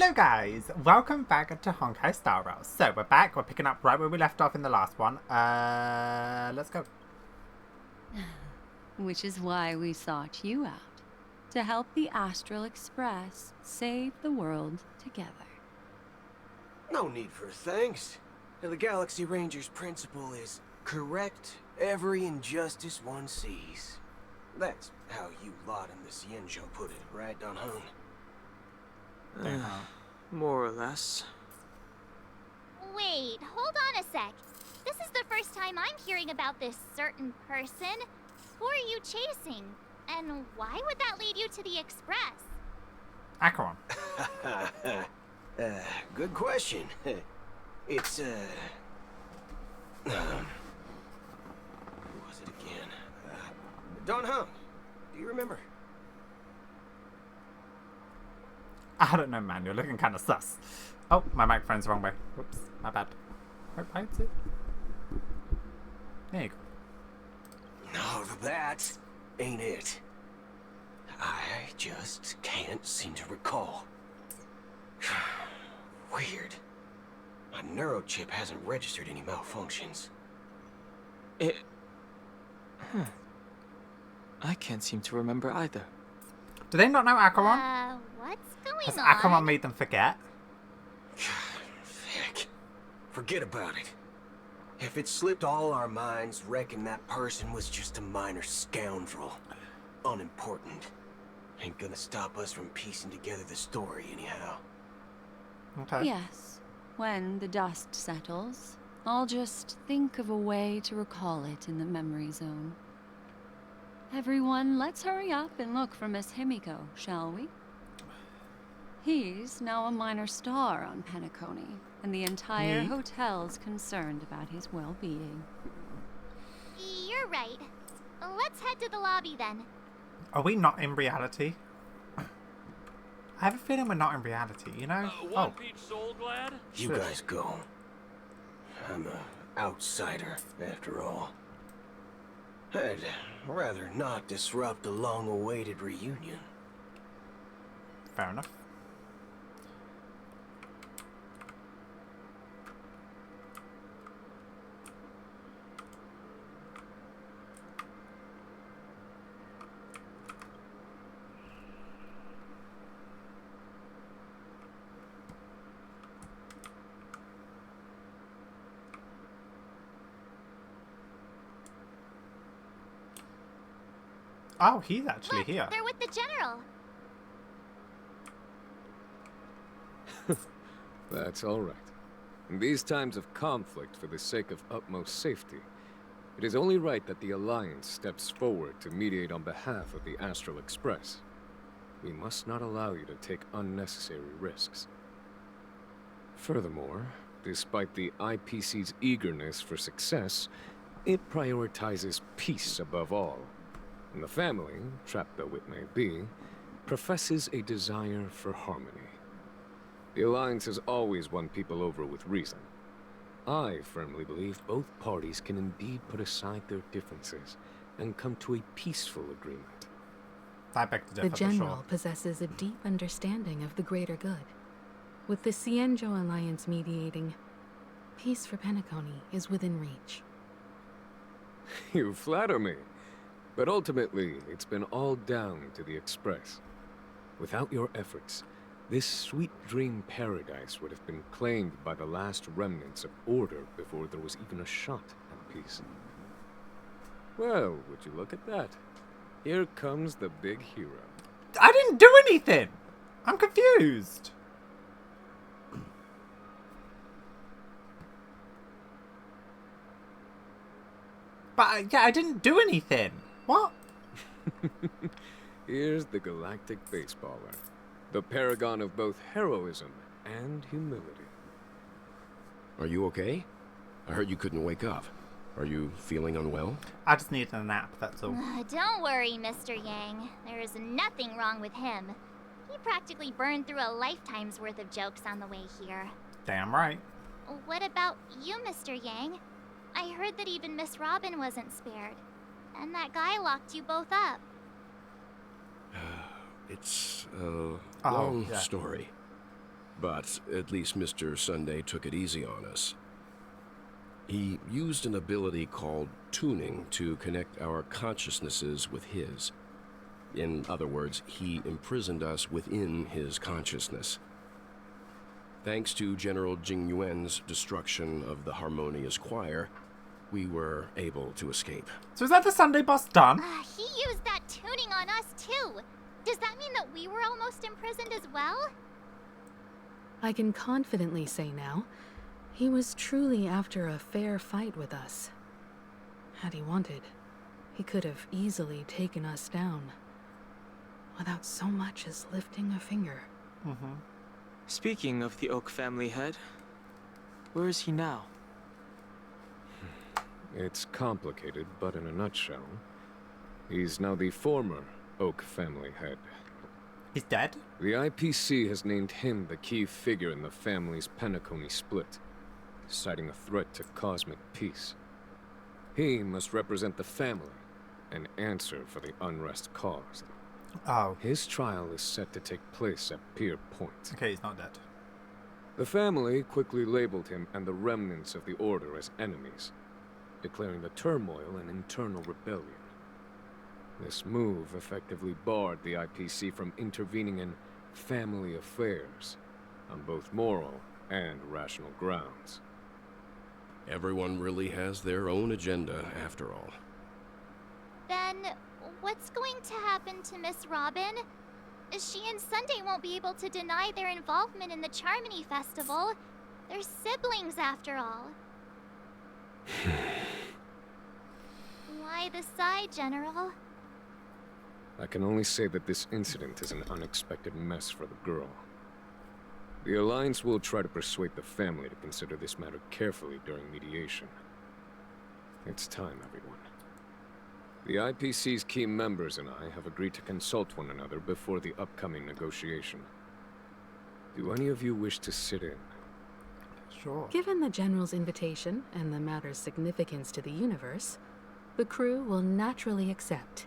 Hello guys, welcome back to Honkai Star Rail. So we're back, we're picking up right where we left off in the last one. Let's go. Which is why we sought you out. To help the Astral Express save the world together. No need for thanks. The Galaxy Ranger's principle is correct every injustice one sees. That's how you lot in the Cienjo put it, right, Don Hung? More or less. Wait, hold on a sec. This is the first time I'm hearing about this certain person. Who are you chasing? And why would that lead you to the Express? Acheron. Good question. It's, who was it again? Don Hung. Do you remember? I don't know, man, you're looking kind of sus. Oh, my microphone's the wrong way. Whoops, my bad. Why is it? There you go. No, that ain't it. I just can't seem to recall. Weird. My neurochip hasn't registered any malfunctions. I can't seem to remember either. Do they not know Acheron? What's going Has on? Acheron made them forget? Heck. Forget about it. If it slipped all our minds, reckon that person was just a minor scoundrel. Unimportant. Ain't gonna stop us from piecing together the story anyhow. Okay. Yes, when the dust settles, I'll just think of a way to recall it in the memory zone. Everyone, let's hurry up and look for Miss Himiko, shall we? He's now a minor star on Penacony, and the entire hotel's concerned about his well-being. You're right. Let's head to the lobby then. Are we not in reality? I have a feeling we're not in reality, you know? One Peach Soul Glad? You guys go. I'm an outsider, after all. I'd rather not disrupt a long-awaited reunion. Fair enough. Oh, he's actually Look, here. they're with the General. That's all right. In these times of conflict for the sake of utmost safety, it is only right that the Alliance steps forward to mediate on behalf of the Astral Express. We must not allow you to take unnecessary risks. Furthermore, despite the IPC's eagerness for success, it prioritizes peace above all. And the family, trapped though it may be, professes a desire for harmony. The Alliance has always won people over with reason. I firmly believe both parties can indeed put aside their differences and come to a peaceful agreement. I beg to The differ, for General sure. possesses a deep understanding of the greater good. With the Cienjo Alliance mediating, peace for Penacony is within reach. You flatter me. But ultimately, it's been all down to the Express. Without your efforts, this sweet dream paradise would have been claimed by the last remnants of order before there was even a shot at peace. Well, would you look at that? Here comes the big hero. I didn't do anything! I'm confused! But, yeah, I didn't do anything. What? Here's the galactic baseballer. The paragon of both heroism and humility. Are you okay? I heard you couldn't wake up. Are you feeling unwell? I just needed a nap, that's all. Don't worry, Mr. Yang. There is nothing wrong with him. He practically burned through a lifetime's worth of jokes on the way here. Damn right. What about you, Mr. Yang? I heard that even Miss Robin wasn't spared. And that guy locked you both up. It's a long story. But at least Mr. Sunday took it easy on us. He used an ability called tuning to connect our consciousnesses with his. In other words, he imprisoned us within his consciousness. Thanks to General Jing Yuan's destruction of the Harmonious Choir, we were able to escape. So is that the Sunday boss done? He used that tuning on us too. Does that mean that we were almost imprisoned as well? I can confidently say now, he was truly after a fair fight with us. Had he wanted, he could have easily taken us down, without so much as lifting a finger. Speaking of the Oak family head, where is he now? It's complicated, but in a nutshell, he's now the former Oak family head. He's dead? The IPC has named him the key figure in the family's Penacony split, citing a threat to cosmic peace. He must represent the family and answer for the unrest caused. Oh. His trial is set to take place at Pier Point. Okay, he's not dead. The family quickly labeled him and the remnants of the Order as enemies, declaring the turmoil an internal rebellion. This move effectively barred the IPC from intervening in family affairs on both moral and rational grounds. Everyone really has their own agenda, after all. Then, what's going to happen to Miss Robin? She and Sunday won't be able to deny their involvement in the Charmony Festival. They're siblings, after all. Why the sigh, General? I can only say that this incident is an unexpected mess for the girl. The Alliance will try to persuade the family to consider this matter carefully during mediation. It's time, everyone. The IPC's key members and I have agreed to consult one another before the upcoming negotiation. Do any of you wish to sit in? Sure. Given the General's invitation and the matter's significance to the universe, the crew will naturally accept.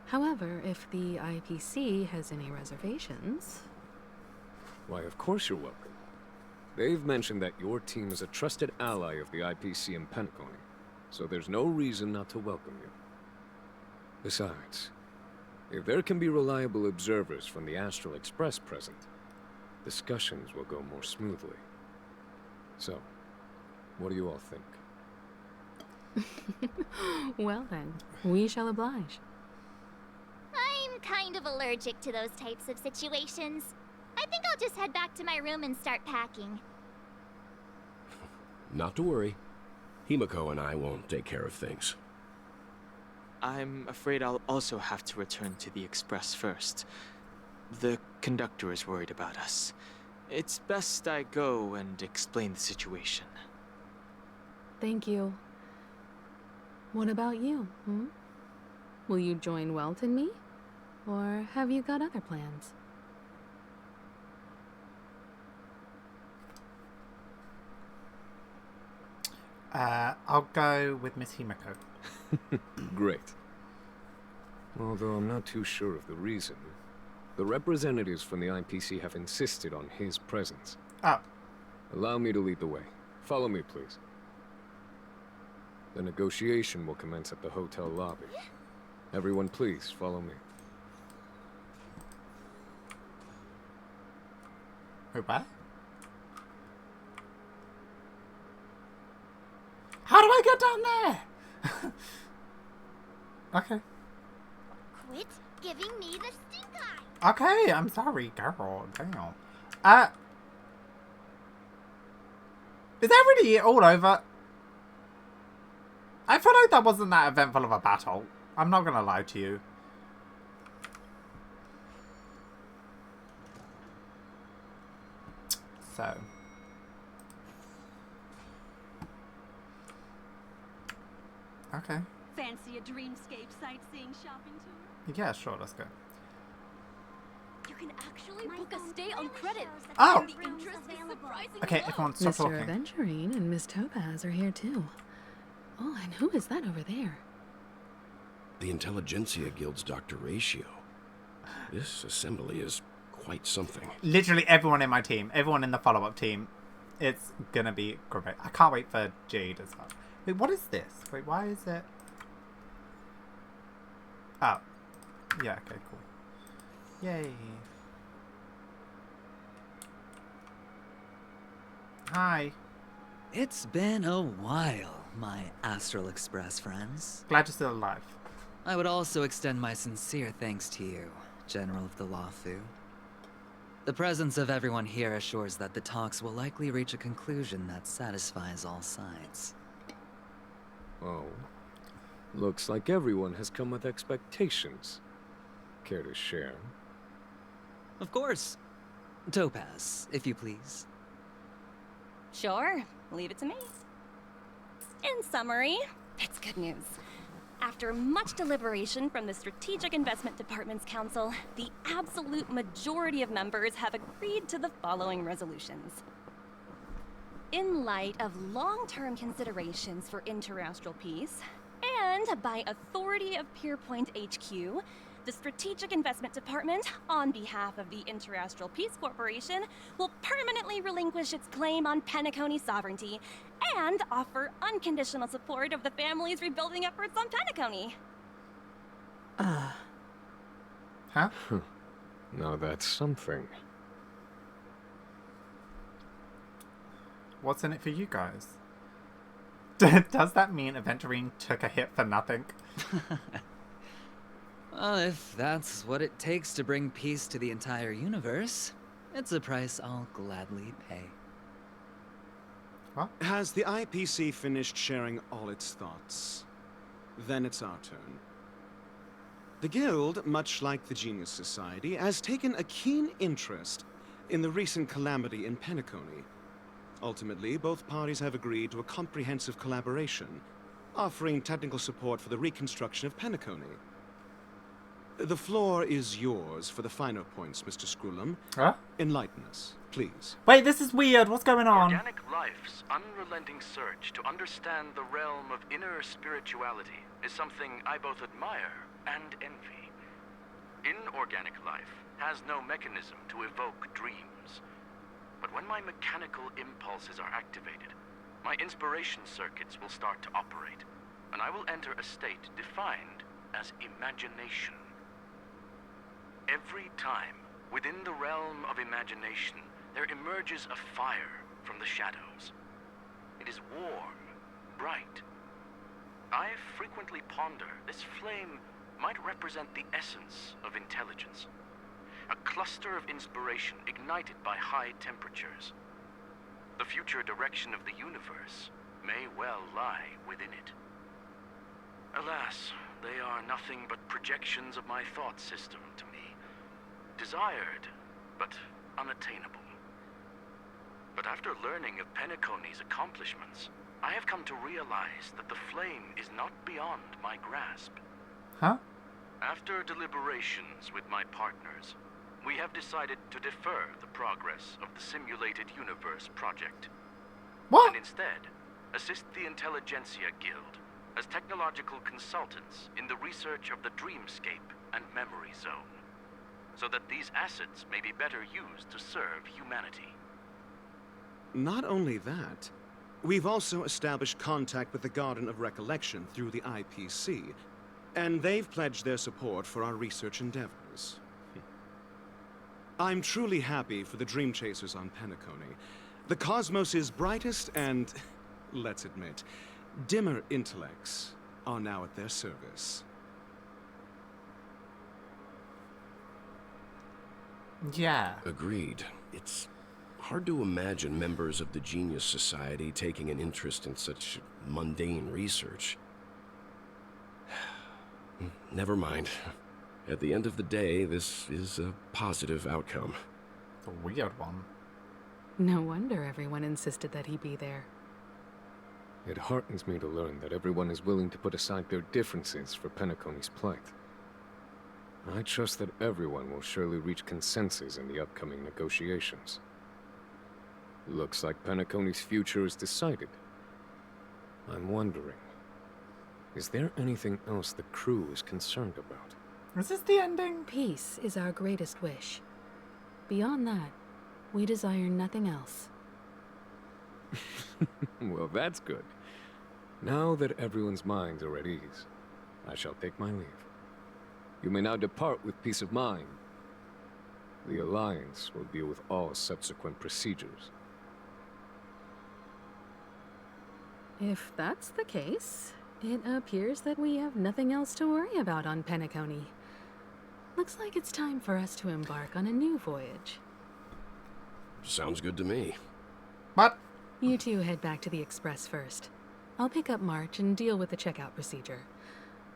However, if the IPC has any reservations... Why, of course you're welcome. They've mentioned that your team is a trusted ally of the IPC in Penacony, so there's no reason not to welcome you. Besides, if there can be reliable observers from the Astral Express present, discussions will go more smoothly. So, what do you all think? Well then, we shall oblige. I'm kind of allergic to those types of situations. I think I'll just head back to my room and start packing. Not to worry. Himiko and I won't take care of things. I'm afraid I'll also have to return to the Express first. The conductor is worried about us. It's best I go and explain the situation. Thank you. What about you, Will you join Welt and me? Or have you got other plans? I'll go with Miss Himiko. Great. Although I'm not too sure of the reason. The representatives from the IPC have insisted on his presence. Oh. Allow me to lead the way. Follow me, please. The negotiation will commence at the hotel lobby. Everyone, please, follow me. Wait, what? How do I get down there? Okay. Quit giving me the stink eye! Okay, I'm sorry, girl. Damn. Is that really it all over? I feel like that wasn't that eventful of a battle. I'm not gonna lie to you. So. Okay. Fancy a dreamscape sightseeing shopping tour? Yeah, sure, let's go. You can actually book a stay on credit. Oh! And the interest is surprisingly Okay, low. everyone stop Mr. talking. Aventurine and Miss Topaz are here too. Oh, and who is that over there? The Intelligentsia Guild's Dr. Ratio. This assembly is quite something. Literally everyone in my team, everyone in the follow-up team, it's gonna be great. I can't wait for Jade as well. Wait, what is this? Wait, why is it? Oh. Yeah, okay, cool. Yay. Hi. It's been a while, my Astral Express friends. Glad you're still alive. I would also extend my sincere thanks to you, General of the Lawfu. The presence of everyone here assures that the talks will likely reach a conclusion that satisfies all sides. Oh. Looks like everyone has come with expectations. Care to share? Of course. Topaz, if you please. Sure, leave it to me. In summary, it's good news. After much deliberation from the Strategic Investment Department's council, the absolute majority of members have agreed to the following resolutions. In light of long-term considerations for interastral peace, and by authority of Pierpoint HQ, the Strategic Investment Department, on behalf of the Interastral Peace Corporation, will permanently relinquish its claim on Penacony sovereignty and offer unconditional support of the family's rebuilding efforts on Penacony. Huh? Now that's something. What's in it for you guys? Does that mean Aventurine took a hit for nothing? Well, if that's what it takes to bring peace to the entire universe, it's a price I'll gladly pay. What? Has the IPC finished sharing all its thoughts? Then it's our turn. The Guild, much like the Genius Society, has taken a keen interest in the recent calamity in Penacony. Ultimately, both parties have agreed to a comprehensive collaboration, offering technical support for the reconstruction of Penacony. The floor is yours for the finer points, Mr. Screwlam. Huh? Enlighten us, please. Wait, this is weird. What's going on? Organic life's unrelenting search to understand the realm of inner spirituality is something I both admire and envy. Inorganic life has no mechanism to evoke dreams. But when my mechanical impulses are activated, my inspiration circuits will start to operate, and I will enter a state defined as imagination. Every time, within the realm of imagination, there emerges a fire from the shadows. It is warm, bright. I frequently ponder this flame might represent the essence of intelligence. A cluster of inspiration ignited by high temperatures. The future direction of the universe may well lie within it. Alas, they are nothing but projections of my thought system to me. Desired, but unattainable. But after learning of Penacony's accomplishments, I have come to realize that the flame is not beyond my grasp. Huh? After deliberations with my partners, we have decided to defer the progress of the Simulated Universe project. What? And instead, assist the Intelligentsia Guild as technological consultants in the research of the Dreamscape and Memory Zone, so that these assets may be better used to serve humanity. Not only that, we've also established contact with the Garden of Recollection through the IPC, and they've pledged their support for our research endeavors. I'm truly happy for the Dream Chasers on Penacony. The cosmos's brightest and, let's admit, dimmer intellects are now at their service. Yeah. Agreed. It's hard to imagine members of the Genius Society taking an interest in such mundane research. Never mind. At the end of the day, this is a positive outcome. It's a weird one. No wonder everyone insisted that he be there. It heartens me to learn that everyone is willing to put aside their differences for Penacony's plight. I trust that everyone will surely reach consensus in the upcoming negotiations. Looks like Penacony's future is decided. I'm wondering, is there anything else the crew is concerned about? Is this the ending? Peace is our greatest wish. Beyond that, we desire nothing else. Well, that's good. Now that everyone's minds are at ease, I shall take my leave. You may now depart with peace of mind. The Alliance will deal with all subsequent procedures. If that's the case, it appears that we have nothing else to worry about on Penacony. Looks like it's time for us to embark on a new voyage. Sounds good to me. What? You two head back to the Express first. I'll pick up March and deal with the checkout procedure.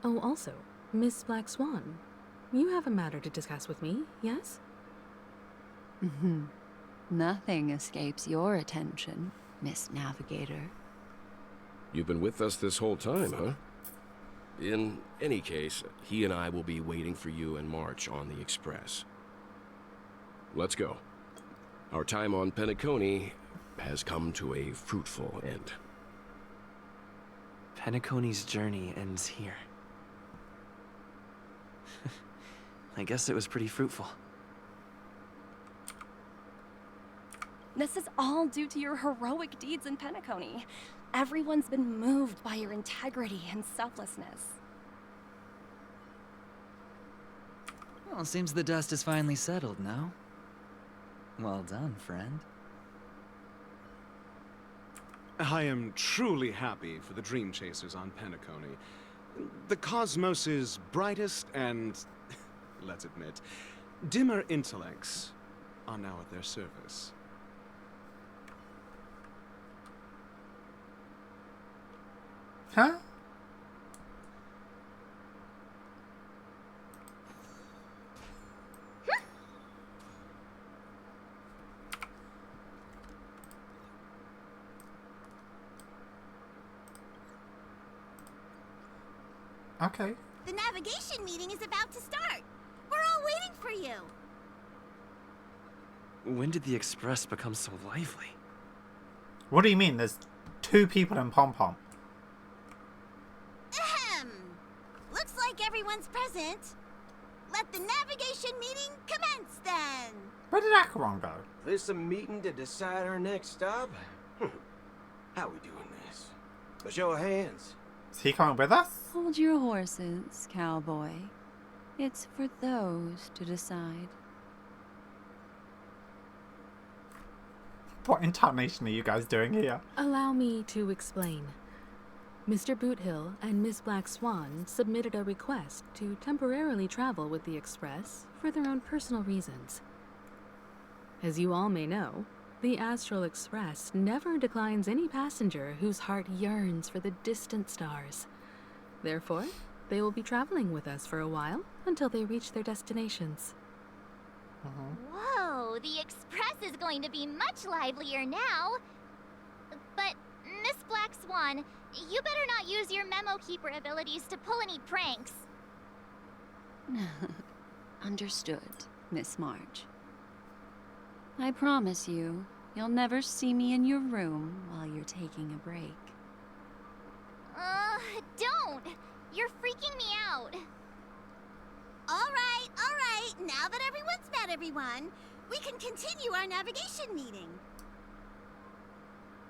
Oh, also, Miss Black Swan, you have a matter to discuss with me, yes? Nothing escapes your attention, Miss Navigator. You've been with us this whole time, huh? In any case, he and I will be waiting for you and March on the Express. Let's go. Our time on Penacony has come to a fruitful end. Penacony's journey ends here. I guess it was pretty fruitful. This is all due to your heroic deeds in Penacony. Everyone's been moved by your integrity and selflessness. Well, seems the dust is finally settled now. Well done, friend. I am truly happy for the Dream Chasers on Penacony. The cosmos's brightest and, let's admit, dimmer intellects are now at their service. Huh? Okay. The navigation meeting is about to start. We're all waiting for you. When did the Express become so lively? What do you mean? There's 2 people in Pom Pom. Ahem. Looks like everyone's present. Let the navigation meeting commence then. Where did Acheron go? This a meeting to decide our next stop? How we doing this? A show of hands. Is he coming with us? Hold your horses, cowboy. It's for those to decide. What intonation are you guys doing here? Allow me to explain. Mr. Boothill and Miss Black Swan submitted a request to temporarily travel with the Express for their own personal reasons. As you all may know, the Astral Express never declines any passenger whose heart yearns for the distant stars. Therefore, they will be traveling with us for a while until they reach their destinations. Whoa, the Express is going to be much livelier now. But, Miss Black Swan, you better not use your memo keeper abilities to pull any pranks. Understood, Miss March. I promise you, you'll never see me in your room while you're taking a break. Don't! You're freaking me out. All right. Now that everyone's met everyone, we can continue our navigation meeting.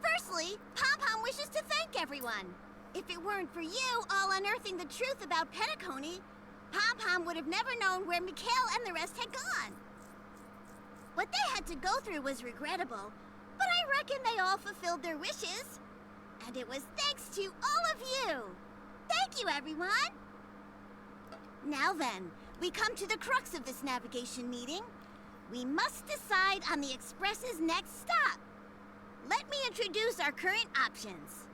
Firstly, Pom-Pom wishes to thank everyone. If it weren't for you all unearthing the truth about Penacony, Pom-Pom would have never known where Mikhail and the rest had gone. What they had to go through was regrettable, but I reckon they all fulfilled their wishes. And it was thanks to all of you. Thank you, everyone. Now then, we come to the crux of this navigation meeting. We must decide on the Express's next stop. Let me introduce our current options.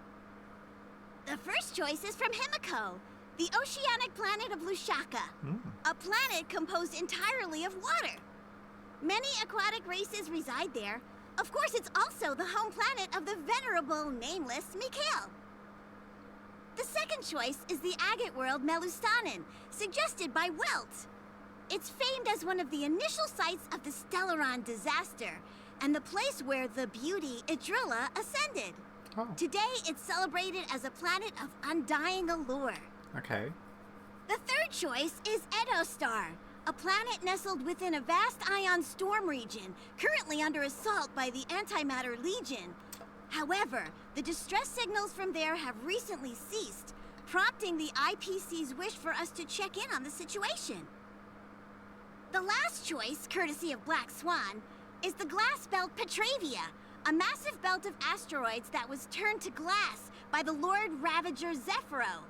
The first choice is from Himiko, the oceanic planet of Lushaka, a planet composed entirely of water. Many aquatic races reside there. Of course, it's also the home planet of the venerable, nameless Mikhail. The second choice is the agate world Melustanen, suggested by Welt. It's famed as one of the initial sites of the Stellaron disaster, and the place where the beauty Idrilla ascended. Oh. Today, it's celebrated as a planet of undying allure. Okay. The third choice is Edostar, a planet nestled within a vast ion storm region, currently under assault by the Antimatter Legion. However, the distress signals from there have recently ceased, prompting the IPC's wish for us to check in on the situation. The last choice, courtesy of Black Swan, is the glass belt Petravia, a massive belt of asteroids that was turned to glass by the Lord Ravager Zephyro.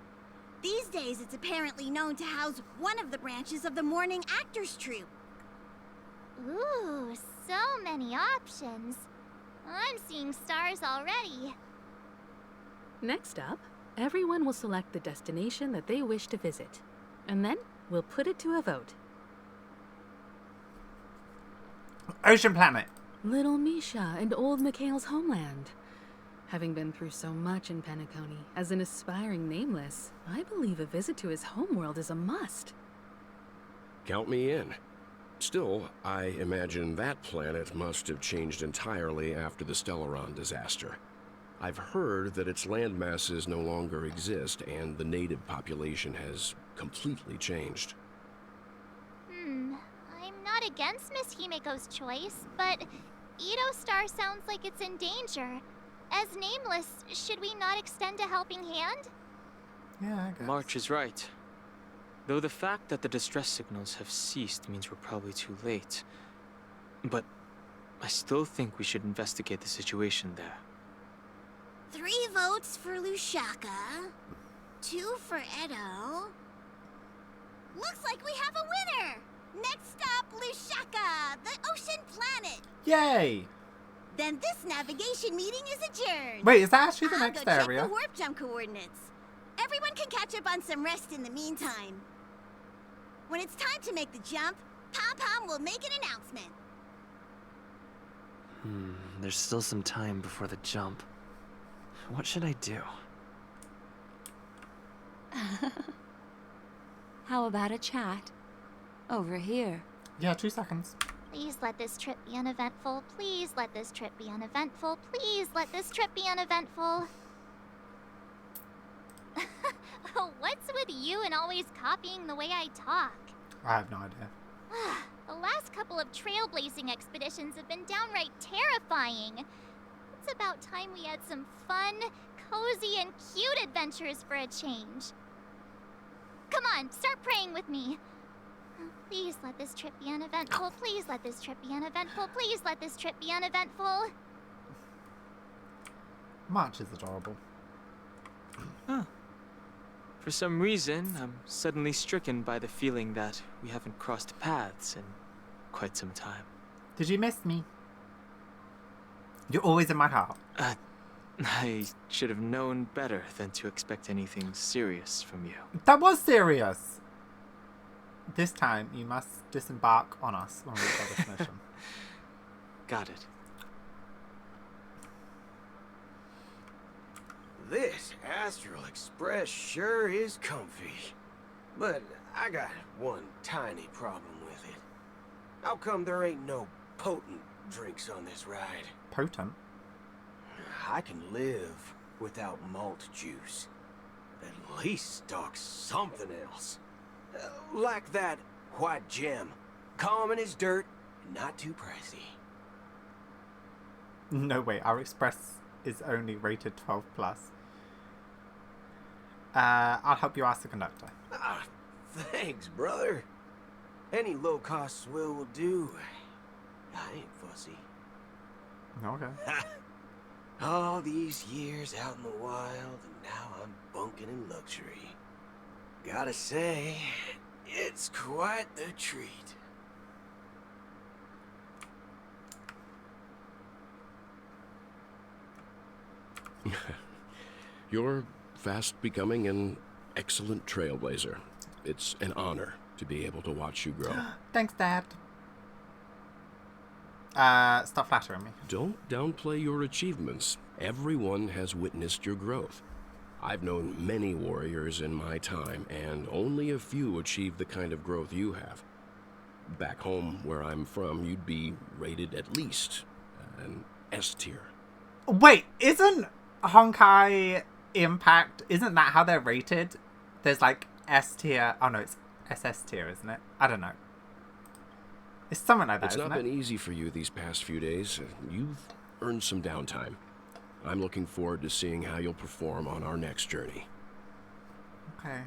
These days, it's apparently known to house one of the branches of the Morning Actors Troupe. Ooh, so many options. I'm seeing stars already. Next up, everyone will select the destination that they wish to visit. And then we'll put it to a vote. Ocean planet. Little Misha and old Mikhail's homeland. Having been through so much in Penacony, as an aspiring nameless, I believe a visit to his homeworld is a must. Count me in. Still, I imagine that planet must have changed entirely after the Stellaron disaster. I've heard that its land masses no longer exist, and the native population has completely changed. I'm not against Miss Himiko's choice, but Edo Star sounds like it's in danger. As nameless, should we not extend a helping hand? Yeah, I guess. March is right. Though the fact that the distress signals have ceased means we're probably too late. But I still think we should investigate the situation there. 3 votes for Lushaka, 2 for Edo. Looks like we have a winner! Next stop, Lushaka, the ocean planet. Yay! Then this navigation meeting is adjourned. Wait, is that actually the I'll next go check area? the warp jump coordinates. Everyone can catch up on some rest in the meantime. When it's time to make the jump, Pom-Pom will make an announcement. There's still some time before the jump. What should I do? How about a chat? Over here. Yeah, 2 seconds. Please let this trip be uneventful. Please let this trip be uneventful. Please let this trip be uneventful. What's with you and always copying the way I talk? I have no idea. The last couple of trailblazing expeditions have been downright terrifying. It's about time we had some fun, cozy, and cute adventures for a change. Come on, start praying with me. Please let this trip be uneventful. Please let this trip be uneventful. Please let this trip be uneventful. March is adorable. Huh. For some reason, I'm suddenly stricken by the feeling that we haven't crossed paths in quite some time. Did you miss me? You're always in my heart. I should have known better than to expect anything serious from you. That was serious. This time, you must disembark on us when we reach our destination. Got it. This Astral Express sure is comfy. But I got one tiny problem with it. How come there ain't no potent drinks on this ride? Potent? I can live without malt juice. At least stock something else. Like that white gem. Common as dirt and not too pricey. No, wait, our express is only rated 12 plus. I'll help you ask the conductor. Ah, thanks, brother. Any low-cost swill will do. I ain't fussy. Okay. All these years out in the wild, and now I'm bunking in luxury. Gotta say, it's quite the treat. You're fast becoming an excellent trailblazer. It's an honor to be able to watch you grow. Thanks, Dad. Stop flattering me. Don't downplay your achievements. Everyone has witnessed your growth. I've known many warriors in my time, and only a few achieve the kind of growth you have. Back home, where I'm from, you'd be rated at least an S tier. Wait, isn't Honkai Impact, isn't that how they're rated? There's like S tier. Oh no, it's SS tier, isn't it? I don't know. It's something like that, It's isn't not it? been easy for you these past few days. You've earned some downtime. I'm looking forward to seeing how you'll perform on our next journey. Okay.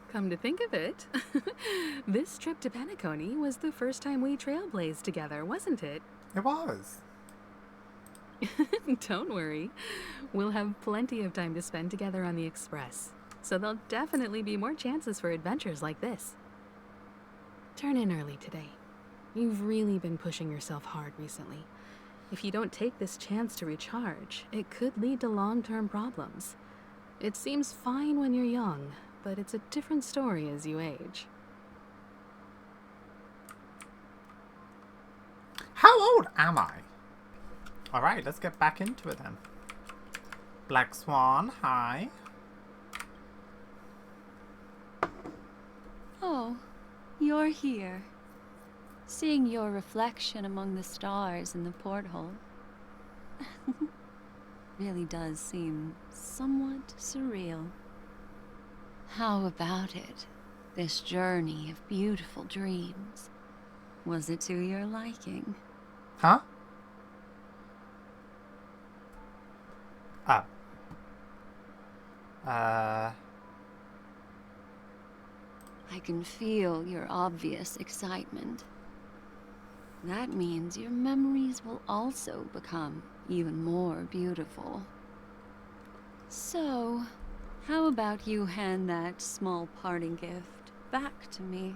Come to think of it, this trip to Penacony was the first time we trailblazed together, wasn't it? It was. Don't worry. We'll have plenty of time to spend together on the Express, so there'll definitely be more chances for adventures like this. Turn in early today. You've really been pushing yourself hard recently. If you don't take this chance to recharge, it could lead to long-term problems. It seems fine when you're young, but it's a different story as you age. How old am I? Alright, let's get back into it then. Black Swan, hi. Oh, you're here. Seeing your reflection among the stars in the porthole really does seem somewhat surreal. How about it? This journey of beautiful dreams. Was it to your liking? Huh? Oh. I can feel your obvious excitement. That means your memories will also become even more beautiful. So, how about you hand that small parting gift back to me?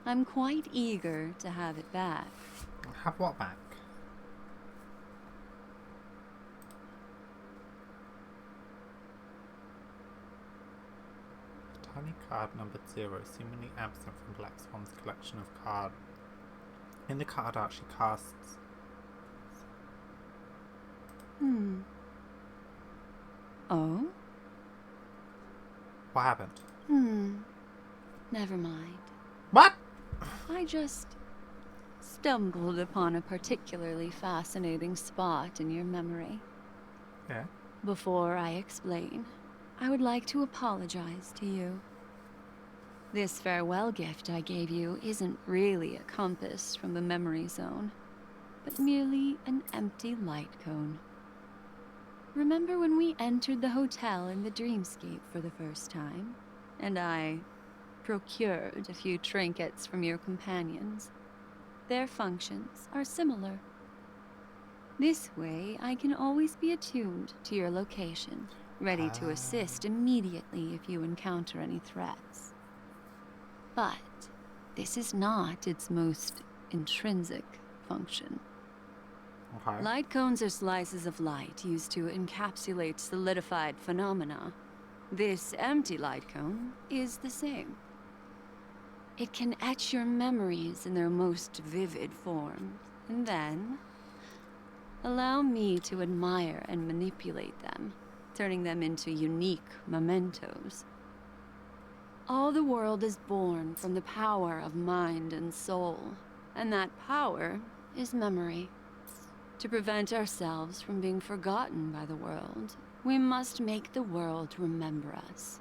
I'm quite eager to have it back. Have what back? Tiny card number 0, seemingly absent from Black Swan's collection of cards. In the card art, she casts. Oh? What happened? Never mind. What? I just stumbled upon a particularly fascinating spot in your memory. Yeah. Before I explain, I would like to apologize to you. This farewell gift I gave you isn't really a compass from the memory zone, but merely an empty light cone. Remember when we entered the hotel in the dreamscape for the first time, and I procured a few trinkets from your companions? Their functions are similar. This way, I can always be attuned to your location, ready to assist immediately if you encounter any threats. But this is not its most intrinsic function. Okay. Light cones are slices of light used to encapsulate solidified phenomena. This empty light cone is the same. It can etch your memories in their most vivid forms, and then allow me to admire and manipulate them, turning them into unique mementos. All the world is born from the power of mind and soul, and that power is memory. To prevent ourselves from being forgotten by the world, we must make the world remember us,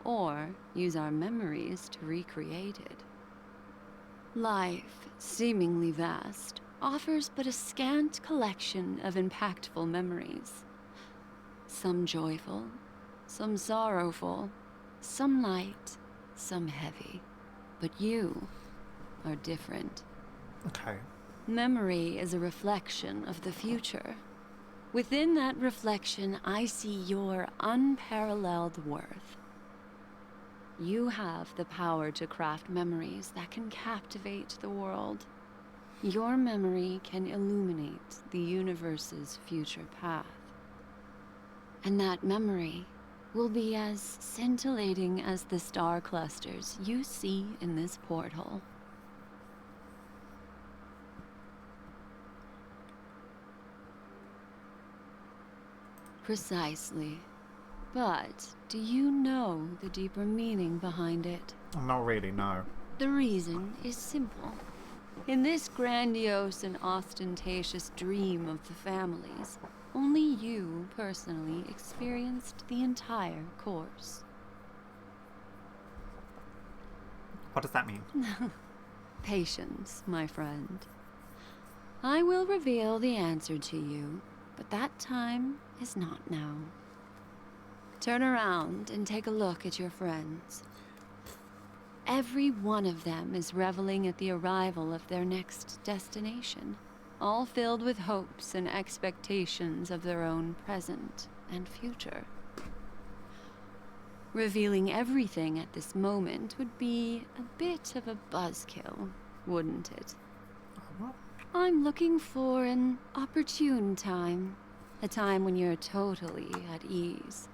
or use our memories to recreate it. Life, seemingly vast, offers but a scant collection of impactful memories. Some joyful, some sorrowful, some light, some heavy. But you are different. Okay. Memory is a reflection of the future. Within that reflection, I see your unparalleled worth. You have the power to craft memories that can captivate the world. Your memory can illuminate the universe's future path. And that memory will be as scintillating as the star clusters you see in this porthole. Precisely. But do you know the deeper meaning behind it? Not really, no. The reason is simple. In this grandiose and ostentatious dream of the families, only you personally experienced the entire course. What does that mean? Patience, my friend. I will reveal the answer to you, but that time is not now. Turn around and take a look at your friends. Every one of them is reveling at the arrival of their next destination, all filled with hopes and expectations of their own present and future. Revealing everything at this moment would be a bit of a buzzkill, wouldn't it? I'm looking for an opportune time, a time when you're totally at ease.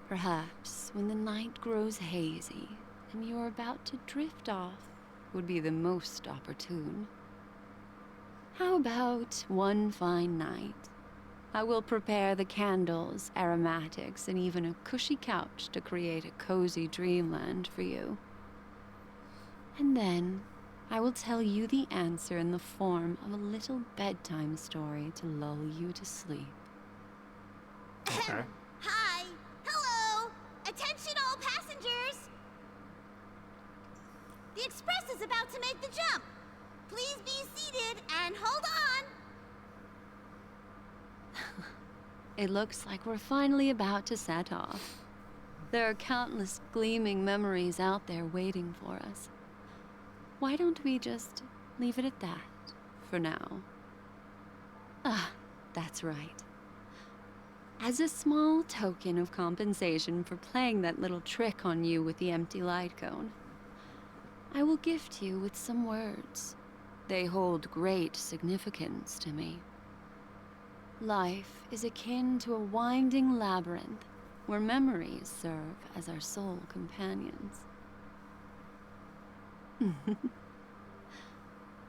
Perhaps when the night grows hazy and you're about to drift off would be the most opportune. How about one fine night? I will prepare the candles, aromatics, and even a cushy couch to create a cozy dreamland for you. And then I will tell you the answer in the form of a little bedtime story to lull you to sleep. Okay. Hi! Hello! Attention all passengers! The express is about to make the jump. Please be seated and hold on. It looks like we're finally about to set off. There are countless gleaming memories out there waiting for us. Why don't we just leave it at that for now? Ah, that's right. As a small token of compensation for playing that little trick on you with the empty light cone, I will gift you with some words. They hold great significance to me. Life is akin to a winding labyrinth where memories serve as our sole companions.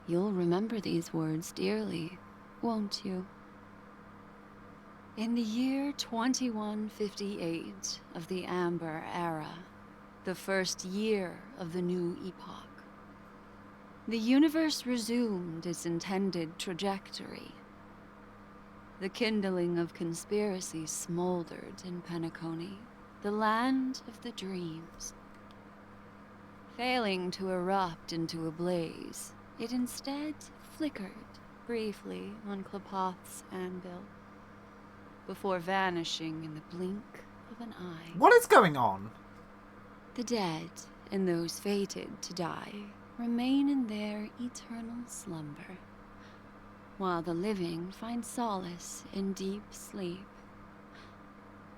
You'll remember these words dearly, won't you? In the year 2158 of the Amber Era, the first year of the new epoch, the universe resumed its intended trajectory. The kindling of conspiracy smoldered in Penacony, the land of the dreams. Failing to erupt into a blaze, it instead flickered briefly on Klapoth's anvil, before vanishing in the blink of an eye. What is going on? The dead and those fated to die remain in their eternal slumber, while the living find solace in deep sleep.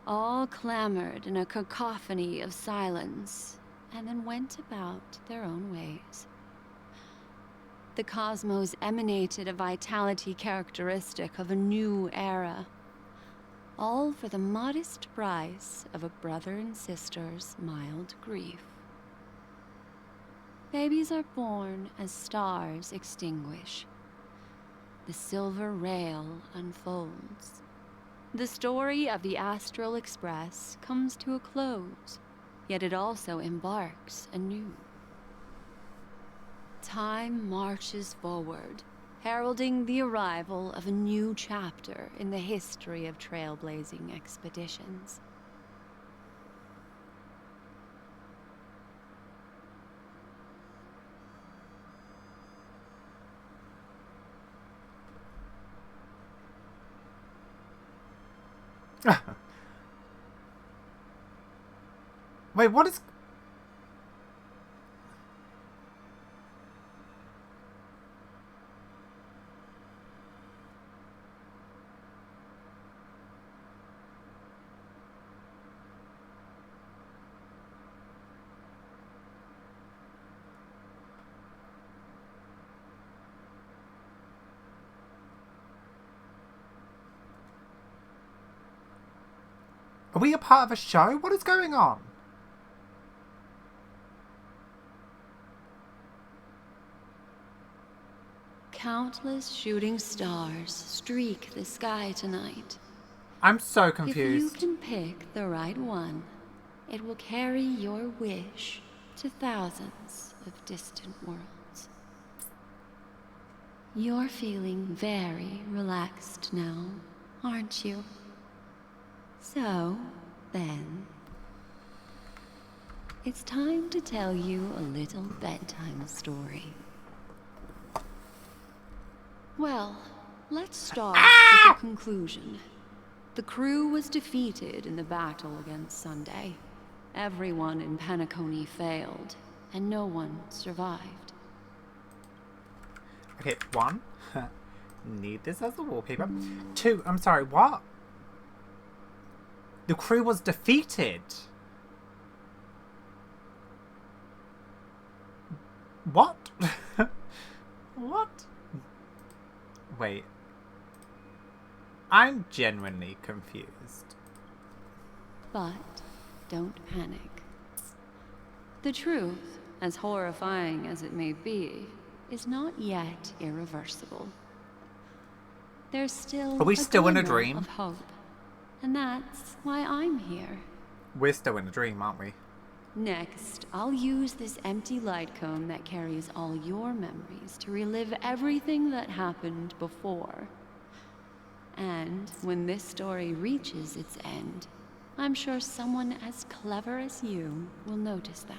All clamored in a cacophony of silence, and then went about their own ways. The cosmos emanated a vitality characteristic of a new era, all for the modest price of a brother and sister's mild grief. Babies are born as stars extinguish. The silver rail unfolds. The story of the Astral Express comes to a close, yet it also embarks anew. Time marches forward, heralding the arrival of a new chapter in the history of trailblazing expeditions. Wait, what is... Are we a part of a show? What is going on? Countless shooting stars streak the sky tonight. I'm so If confused. you can pick the right one, it will carry your wish to thousands of distant worlds. You're feeling very relaxed now, aren't you? So, then, it's time to tell you a little bedtime story. Well, let's start with the conclusion. The crew was defeated in the battle against Sunday. Everyone in Penacony failed, and no one survived. Okay, 1. Need this as a wallpaper. 2, I'm sorry, what? The crew was defeated. What? What? Wait. I'm genuinely confused. But don't panic. The truth, as horrifying as it may be, is not yet irreversible. There's still Are we still in a glimmer dream? of hope, and that's why I'm here. We're still in a dream, aren't we? Next, I'll use this empty light cone that carries all your memories to relive everything that happened before. And when this story reaches its end, I'm sure someone as clever as you will notice that.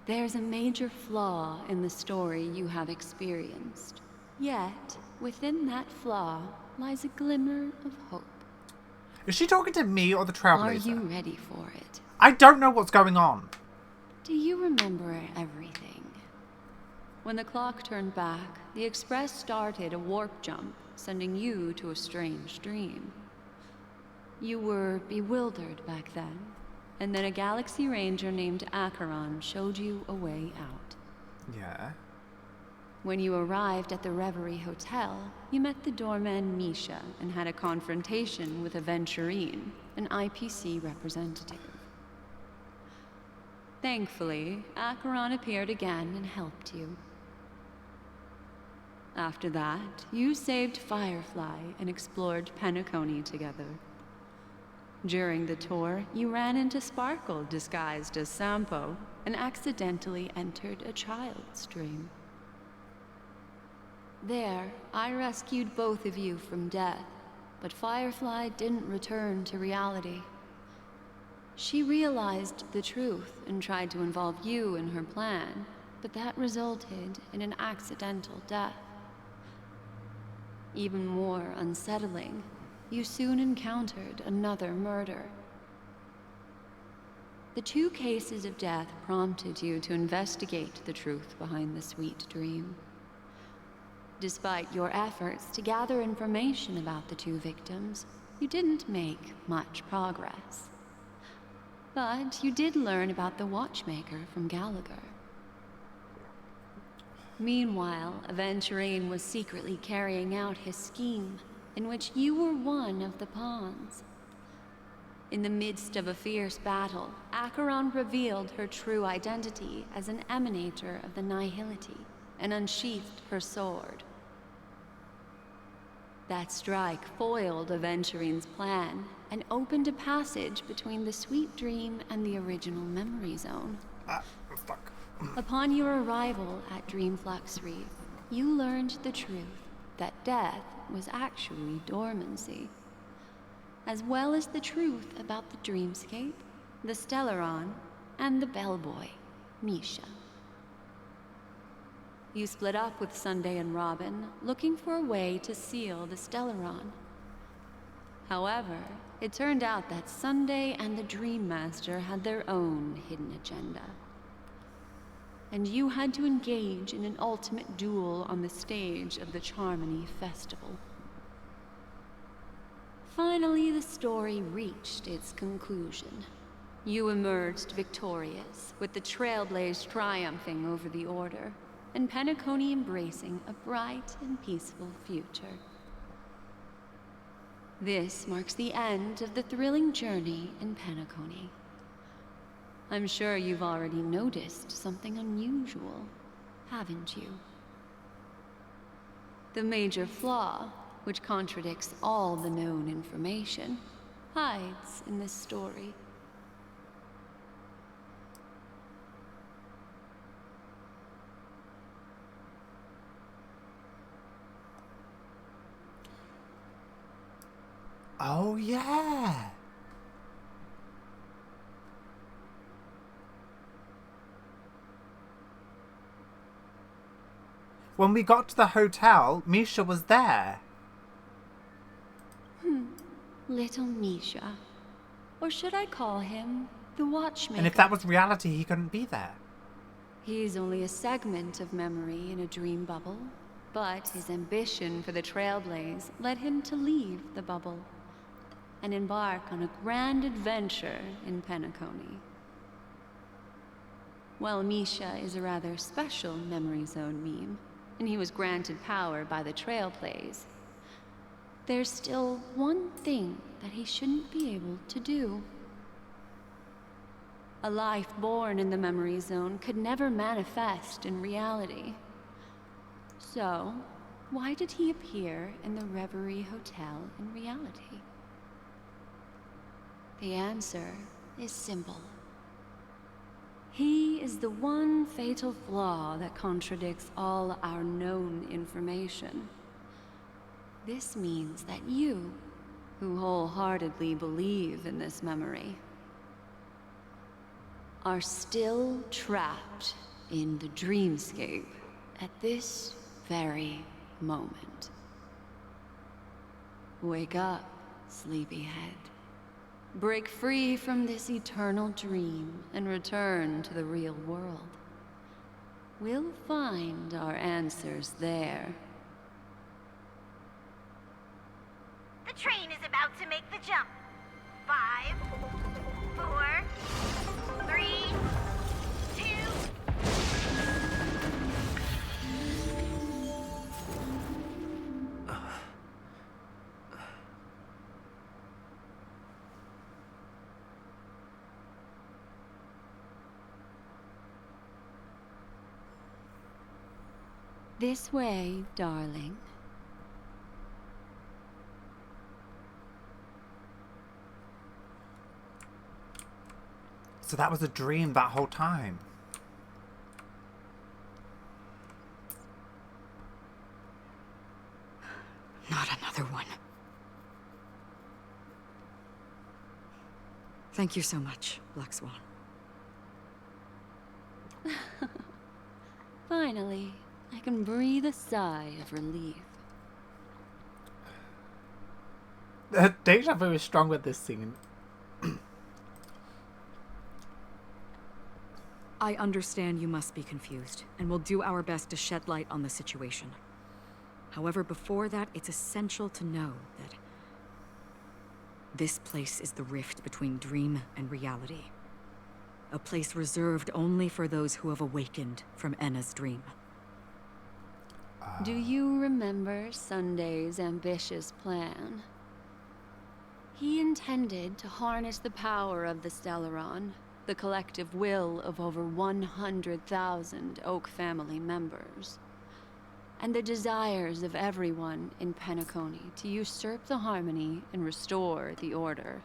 There's a major flaw in the story you have experienced. Yet, within that flaw lies a glimmer of hope. Is she talking to me or the Are Trailblazer? you ready for it? I don't know what's going on. Do you remember everything? When the clock turned back, the Express started a warp jump, sending you to a strange dream. You were bewildered back then, and then a Galaxy Ranger named Acheron showed you a way out. Yeah. When you arrived at the Reverie Hotel, you met the doorman Misha and had a confrontation with Aventurine, an IPC representative. Thankfully, Acheron appeared again and helped you. After that, you saved Firefly and explored Penacony together. During the tour, you ran into Sparkle disguised as Sampo and accidentally entered a child's dream. There, I rescued both of you from death, but Firefly didn't return to reality. She realized the truth and tried to involve you in her plan, but that resulted in an accidental death. Even more unsettling, you soon encountered another murder. The 2 cases of death prompted you to investigate the truth behind the sweet dream. Despite your efforts to gather information about the 2 victims, you didn't make much progress. But you did learn about the watchmaker from Gallagher. Meanwhile, Aventurine was secretly carrying out his scheme, in which you were one of the pawns. In the midst of a fierce battle, Acheron revealed her true identity as an emanator of the Nihility and unsheathed her sword. That strike foiled Aventurine's plan and opened a passage between the sweet dream and the original memory zone. I'm stuck. Upon your arrival at Dreamflux Reef, you learned the truth that death was actually dormancy, as well as the truth about the dreamscape, the Stellaron, and the bellboy, Misha. You split up with Sunday and Robin, looking for a way to seal the Stellaron. However, it turned out that Sunday and the Dream Master had their own hidden agenda. And you had to engage in an ultimate duel on the stage of the Charmony Festival. Finally, the story reached its conclusion. You emerged victorious, with the Trailblaze triumphing over the Order, and Penacony embracing a bright and peaceful future. This marks the end of the thrilling journey in Penacony. I'm sure you've already noticed something unusual, haven't you? The major flaw, which contradicts all the known information, hides in this story. Oh, yeah. When we got to the hotel, Misha was there. Little Misha. Or should I call him the Watchmaker? And if that was reality, he couldn't be there. He's only a segment of memory in a dream bubble, but his ambition for the Trailblaze led him to leave the bubble and embark on a grand adventure in Penacony. While Misha is a rather special Memory Zone meme, and he was granted power by the Trailblaze, there's still one thing that he shouldn't be able to do. A life born in the Memory Zone could never manifest in reality. So, why did he appear in the Reverie Hotel in reality? The answer is simple. He is the one fatal flaw that contradicts all our known information. This means that you, who wholeheartedly believe in this memory, are still trapped in the dreamscape at this very moment. Wake up, sleepyhead. Break free from this eternal dream and return to the real world. We'll find our answers there. The train is about to make the jump. 5, 4, 3, 2. This way, darling. So that was a dream that whole time. Not another one. Thank you so much, Black Swan. Finally, I can breathe a sigh of relief. Deja vu is strong with this scene. I understand you must be confused, and we'll do our best to shed light on the situation. However, before that, it's essential to know that this place is the rift between dream and reality. A place reserved only for those who have awakened from Enna's dream. Do you remember Sunday's ambitious plan? He intended to harness the power of the Stellaron, the collective will of over 100,000 Oak family members, and the desires of everyone in Penacony to usurp the harmony and restore the order.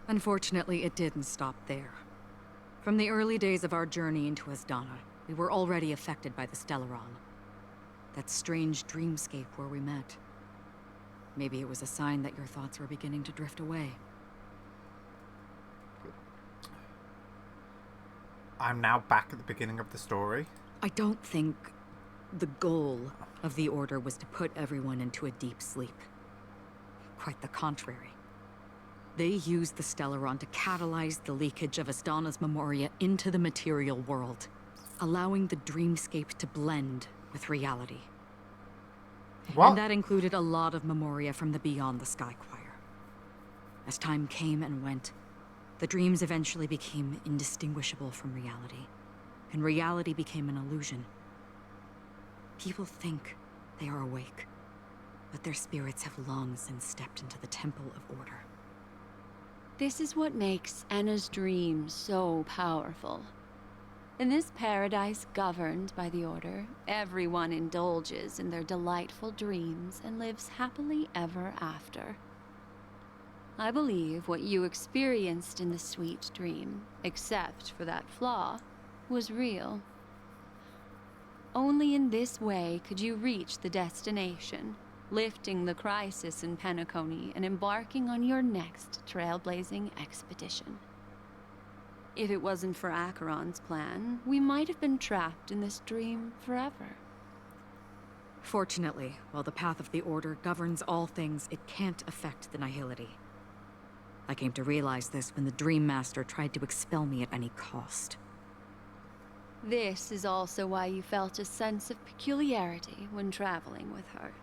Unfortunately, it didn't stop there. From the early days of our journey into Asdana, we were already affected by the Stellaron. That strange dreamscape where we met. Maybe it was a sign that your thoughts were beginning to drift away. I'm now back at the beginning of the story. I don't think the goal of the Order was to put everyone into a deep sleep. Quite the contrary. They used the Stellaron to catalyze the leakage of Asdana's memoria into the material world, allowing the dreamscape to blend with reality. What? And that included a lot of memoria from the Beyond the Sky Choir. As time came and went, the dreams eventually became indistinguishable from reality, and reality became an illusion. People think they are awake, but their spirits have long since stepped into the Temple of Order. This is what makes Enna's dream so powerful. In this paradise governed by the Order, everyone indulges in their delightful dreams and lives happily ever after. I believe what you experienced in the sweet dream, except for that flaw, was real. Only in this way could you reach the destination, lifting the crisis in Penacony and embarking on your next trailblazing expedition. If it wasn't for Acheron's plan, we might have been trapped in this dream forever. Fortunately, while the path of the Order governs all things, it can't affect the Nihility. I came to realize this when the Dream Master tried to expel me at any cost. This is also why you felt a sense of peculiarity when traveling with her.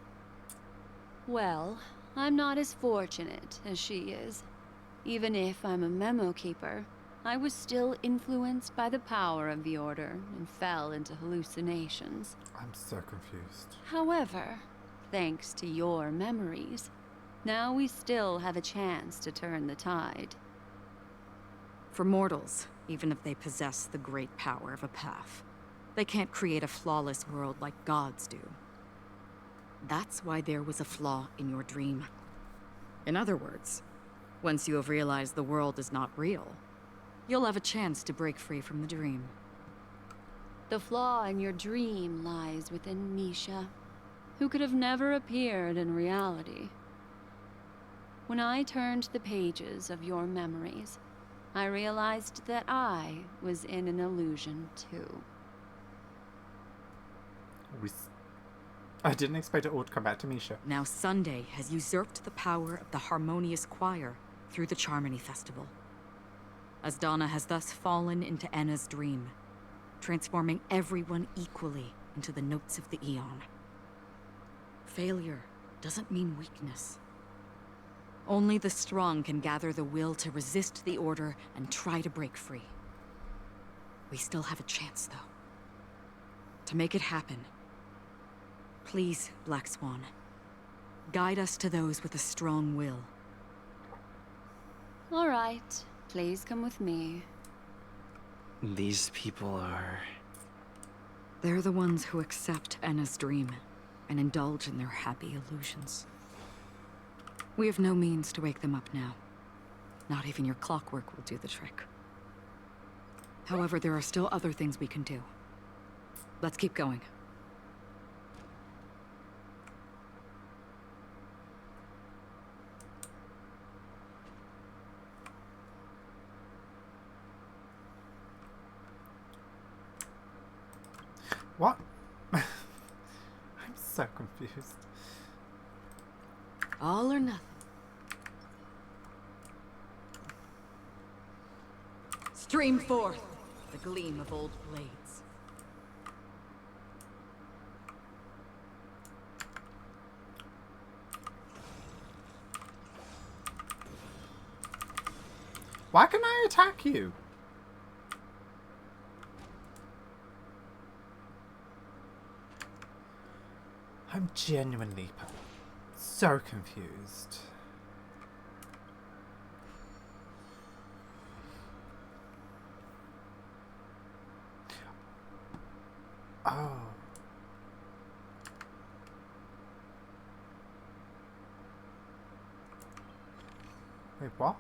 Well, I'm not as fortunate as she is. Even if I'm a memo keeper, I was still influenced by the power of the Order and fell into hallucinations. I'm so confused. However, thanks to your memories, now we still have a chance to turn the tide. For mortals, even if they possess the great power of a path, they can't create a flawless world like gods do. That's why there was a flaw in your dream. In other words, once you have realized the world is not real, you'll have a chance to break free from the dream. The flaw in your dream lies within Misha, who could have never appeared in reality. When I turned the pages of your memories, I realized that I was in an illusion too. I didn't expect it all to come back to Misha. Now Sunday has usurped the power of the Harmonious Choir through the Charmony Festival. Asdana has thus fallen into Enna's dream, transforming everyone equally into the notes of the Aeon. Failure doesn't mean weakness. Only the strong can gather the will to resist the Order and try to break free. We still have a chance, though. To make it happen, please, Black Swan, guide us to those with a strong will. All right, please come with me. These people are... They're the ones who accept Enna's dream and indulge in their happy illusions. We have no means to wake them up now. Not even your clockwork will do the trick. However, there are still other things we can do. Let's keep going. What? I'm so confused. All or nothing. Stream forth the gleam of old blades. Why can I attack you? I'm genuinely so confused. Oh. Wait, what?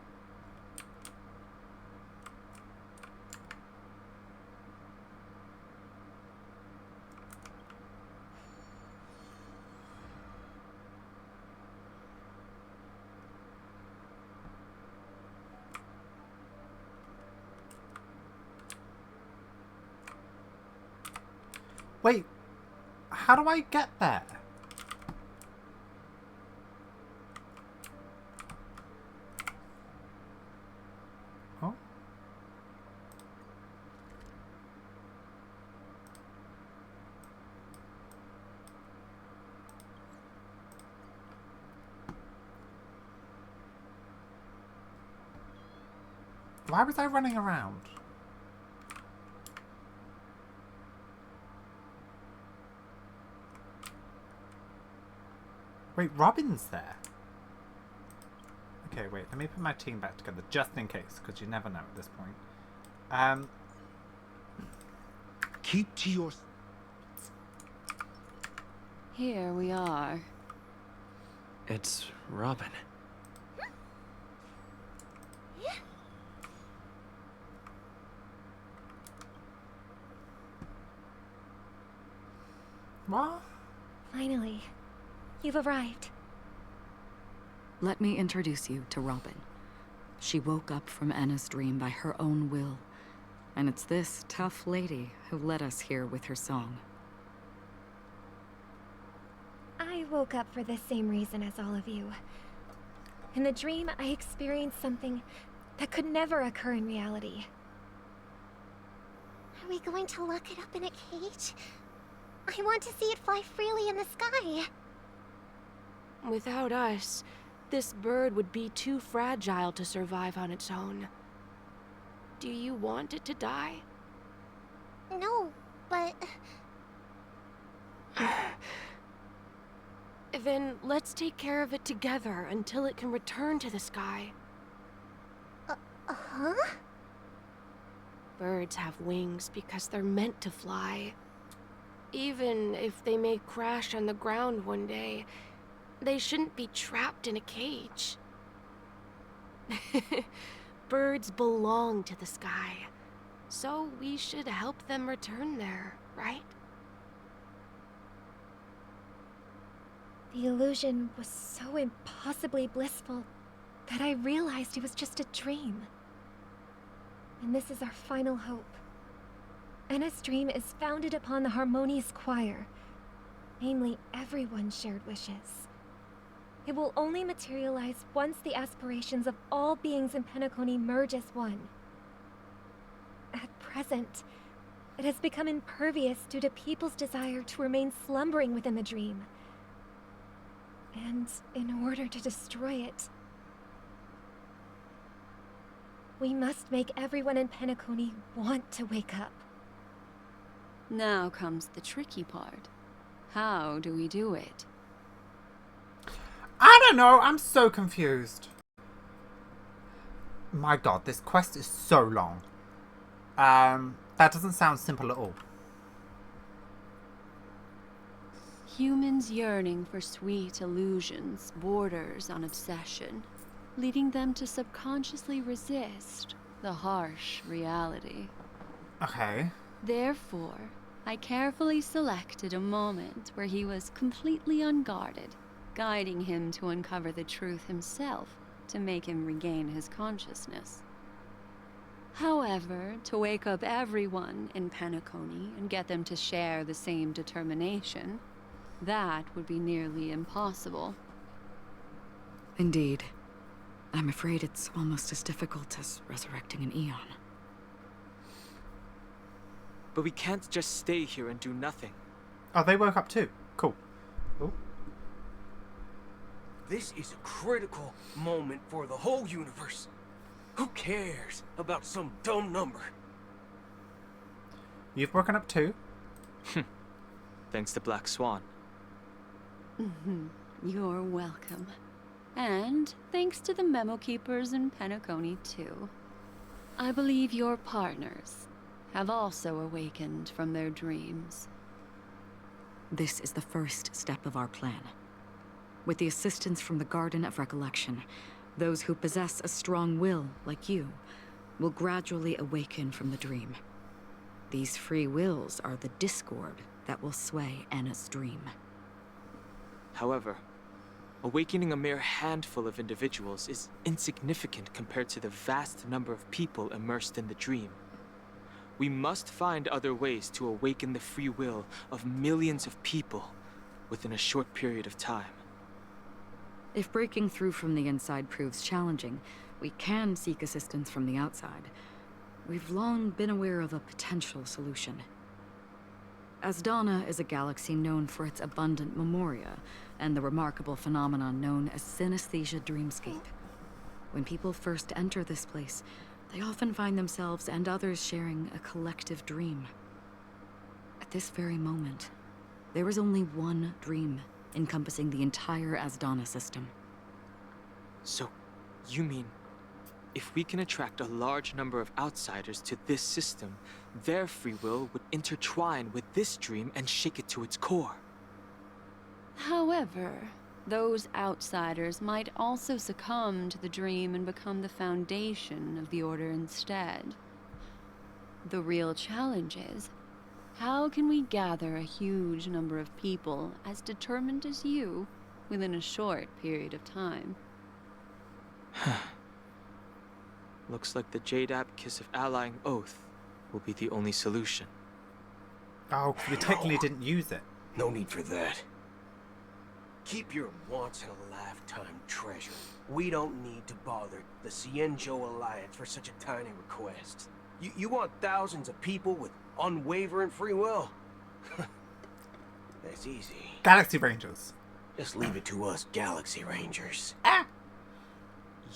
Wait, how do I get there? Oh. Why was I running around? Wait, Robin's there. Okay, wait, let me put my team back together just in case, because you never know at this point. Keep to your... Here we are. It's Robin. What? Finally, you've arrived. Let me introduce you to Robin. She woke up from Enna's dream by her own will, and it's this tough lady who led us here with her song. woke up for the same reason as all of you. In the dream, I experienced something that could never occur in reality. Are we going to lock it up in a cage? I want to see it fly freely in the sky. Without us, this bird would be too fragile to survive on its own. Do you want it to die? No, but... Then let's take care of it together until it can return to the sky. Huh? Birds have wings because they're meant to fly. Even if they may crash on the ground one day, they shouldn't be trapped in a cage. Birds belong to the sky, so we should help them return there, right? The illusion was so impossibly blissful that I realized it was just a dream. And this is our final hope. Enna's dream is founded upon the harmonious choir, namely everyone's shared wishes. It will only materialize once the aspirations of all beings in Penacony merge as one. At present, it has become impervious due to people's desire to remain slumbering within the dream. And in order to destroy it, we must make everyone in Penacony want to wake up. Now comes the tricky part. How do we do it? I don't know. I'm so confused. My god, this quest is so long. That doesn't sound simple at all. Humans yearning for sweet illusions borders on obsession, leading them to subconsciously resist the harsh reality. Okay. Therefore, I carefully selected a moment where he was completely unguarded, guiding him to uncover the truth himself to make him regain his consciousness. However, to wake up everyone in Penacony and get them to share the same determination, that would be nearly impossible. Indeed. I'm afraid it's almost as difficult as resurrecting an Eon. But we can't just stay here and do nothing. Oh, they woke up too. Cool. Ooh. This is a critical moment for the whole universe. Who cares about some dumb number? You've woken up too? Thanks to Black Swan. You're welcome. And thanks to the memo keepers in Penacony too. I believe your partners have also awakened from their dreams. This is the first step of our plan. With the assistance from the Garden of Recollection, those who possess a strong will, like you, will gradually awaken from the dream. These free wills are the discord that will sway Anna's dream. However, awakening a mere handful of individuals is insignificant compared to the vast number of people immersed in the dream. We must find other ways to awaken the free will of millions of people within a short period of time. If breaking through from the inside proves challenging, we can seek assistance from the outside. We've long been aware of a potential solution. Asdana is a galaxy known for its abundant memoria, and the remarkable phenomenon known as synesthesia dreamscape. When people first enter this place, they often find themselves and others sharing a collective dream. At this very moment, there is only one dream encompassing the entire Asdana system. So, you mean, if we can attract a large number of outsiders to this system, their free will would intertwine with this dream and shake it to its core? However, those outsiders might also succumb to the dream and become the foundation of the Order instead. The real challenge is, how can we gather a huge number of people as determined as you within a short period of time? Looks like the Jade Kiss of Allying Oath will be the only solution. Oh, we technically didn't use it. No need for that. Keep your once-in-a-lifetime treasure. We don't need to bother the Cienjo Alliance for such a tiny request. You want thousands of people with unwavering free will? That's easy. Galaxy Rangers. Just leave it to us Galaxy Rangers.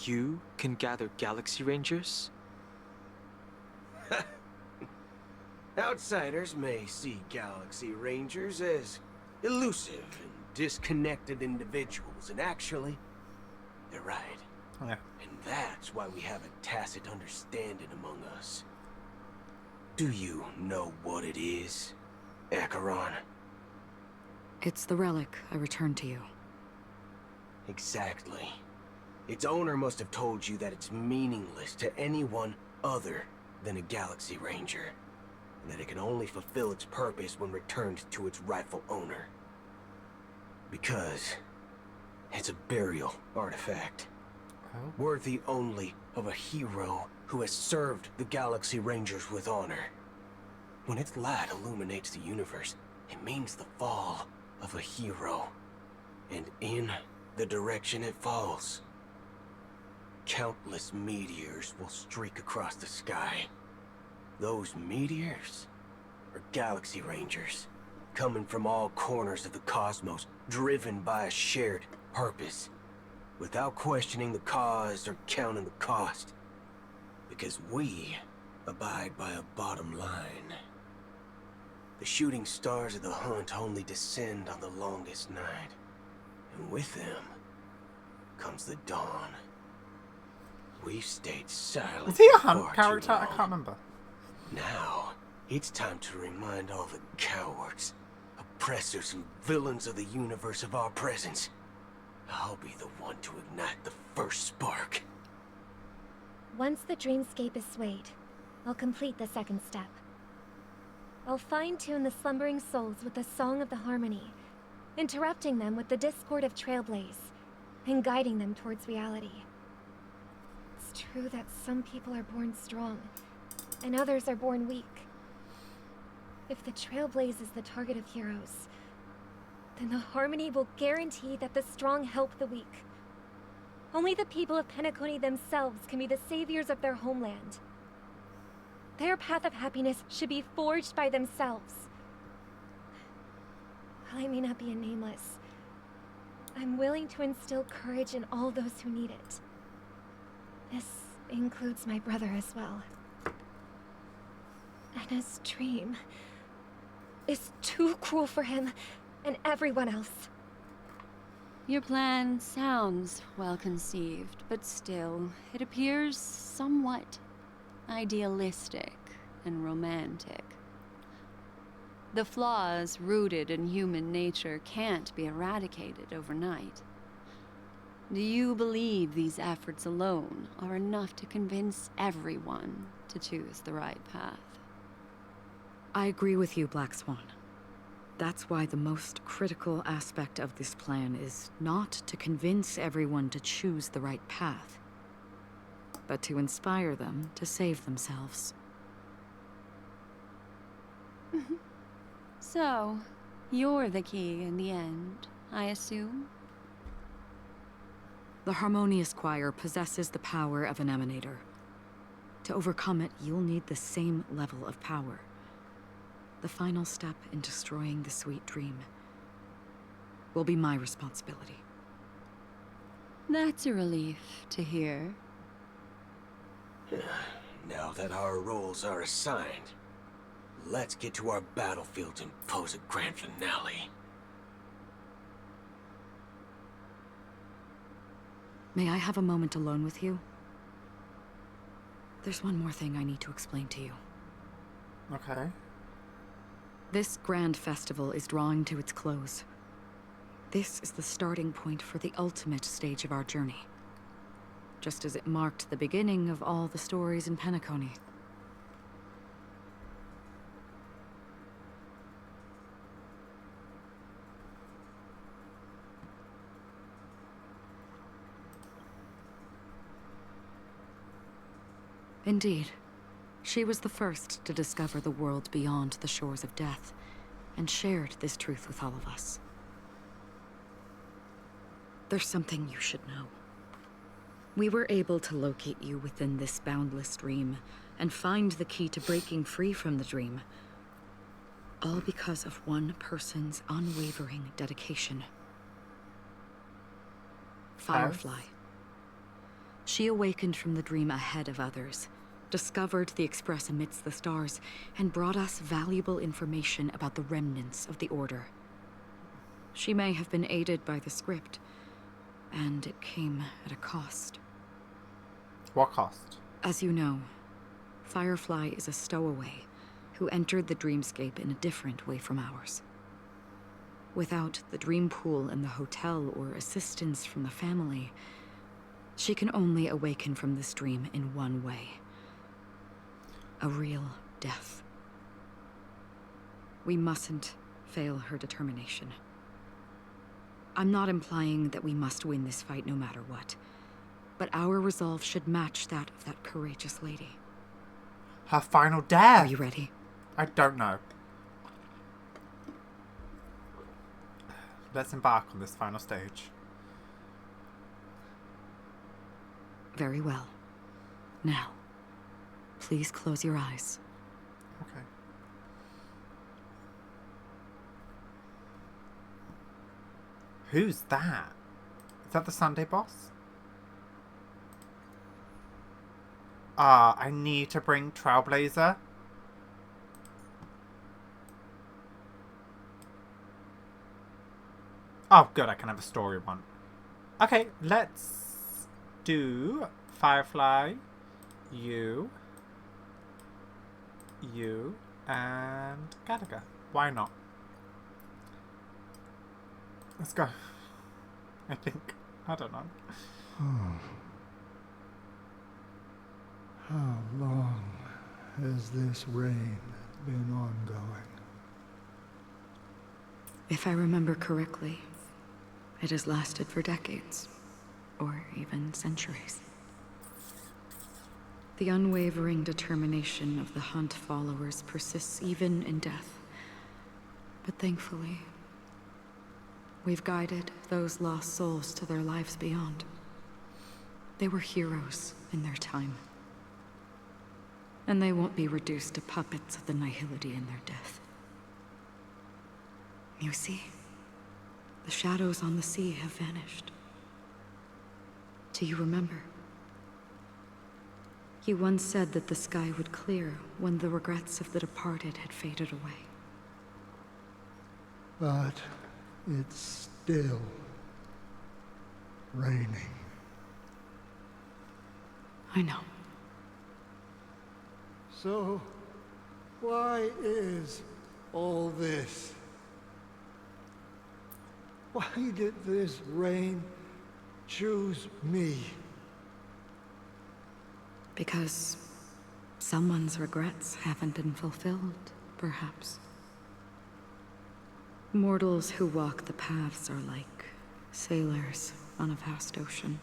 You can gather Galaxy Rangers? Outsiders may see Galaxy Rangers as elusive and disconnected individuals, and actually, they're right. Yeah. And that's why we have a tacit understanding among us. Do you know what it is, Acheron? It's the relic I returned to you. Exactly. Its owner must have told you that it's meaningless to anyone other than a Galaxy Ranger, and that it can only fulfill its purpose when returned to its rightful owner. Because it's a burial artifact, worthy only of a hero who has served the Galaxy Rangers with honor. When its light illuminates the universe, it means the fall of a hero. And in the direction it falls, countless meteors will streak across the sky. Those meteors are Galaxy Rangers, coming from all corners of the cosmos, driven by a shared purpose, without questioning the cause or counting the cost. Because we abide by a bottom line. The shooting stars of the hunt only descend on the longest night, and with them comes the dawn. We've stayed silent. Is he a hunt far character? too I long. can't remember. Now, it's time to remind all the cowards, oppressors, and villains of the universe of our presence. I'll be the one to ignite the first spark. Once the dreamscape is swayed, I'll complete the second step. I'll fine-tune the slumbering souls with the Song of the Harmony, interrupting them with the discord of Trailblaze, and guiding them towards reality. It's true that some people are born strong, and others are born weak. If the Trailblaze is the target of heroes, then the Harmony will guarantee that the strong help the weak. Only the people of Penacony themselves can be the saviors of their homeland. Their path of happiness should be forged by themselves. While I may not be a nameless, I'm willing to instill courage in all those who need it. This includes my brother as well. And his dream is too cruel for him and everyone else. Your plan sounds well conceived, but still, it appears somewhat idealistic and romantic. The flaws rooted in human nature can't be eradicated overnight. Do you believe these efforts alone are enough to convince everyone to choose the right path? I agree with you, Black Swan. That's why the most critical aspect of this plan is not to convince everyone to choose the right path, but to inspire them to save themselves. So, you're the key in the end, I assume? The Harmonious Choir possesses the power of an emanator. To overcome it, you'll need the same level of power. The final step in destroying the sweet dream will be my responsibility. That's a relief to hear. Now that our roles are assigned, let's get to our battlefields and pose a grand finale. May I have a moment alone with you? There's one more thing I need to explain to you. Okay. This grand festival is drawing to its close. This is the starting point for the ultimate stage of our journey. Just as it marked the beginning of all the stories in Penacony. Indeed. She was the first to discover the world beyond the shores of death, and shared this truth with all of us. There's something you should know. We were able to locate you within this boundless dream and find the key to breaking free from the dream. All because of one person's unwavering dedication. Firefly. She awakened from the dream ahead of others, discovered the Express amidst the stars, and brought us valuable information about the remnants of the Order. She may have been aided by the script, and it came at a cost. What cost? As you know, Firefly is a stowaway who entered the dreamscape in a different way from ours. Without the dream pool in the hotel or assistance from the family, she can only awaken from this dream in one way. A real death. We mustn't fail her determination. I'm not implying that we must win this fight no matter what, but our resolve should match that of that courageous lady. Her final death! Are you ready? I don't know. Let's embark on this final stage. Very well. Now, please close your eyes. Okay. Who's that? Is that the Sunday boss? I need to bring Trailblazer. Oh, good, I can have a story one. Okay, let's do Firefly, you, and Gallagher. Why not? Let's go. I think. I don't know. How long has this reign been ongoing? If I remember correctly, it has lasted for decades, or even centuries. The unwavering determination of the Hunt followers persists even in death. But thankfully, we've guided those lost souls to their lives beyond. They were heroes in their time. And they won't be reduced to puppets of the nihility in their death. You see, the shadows on the sea have vanished. Do you remember? You once said that the sky would clear when the regrets of the departed had faded away. But it's still raining. I know. So, why is all this? Why did this rain choose me? Because someone's regrets haven't been fulfilled, perhaps. Mortals who walk the paths are like sailors on a vast ocean,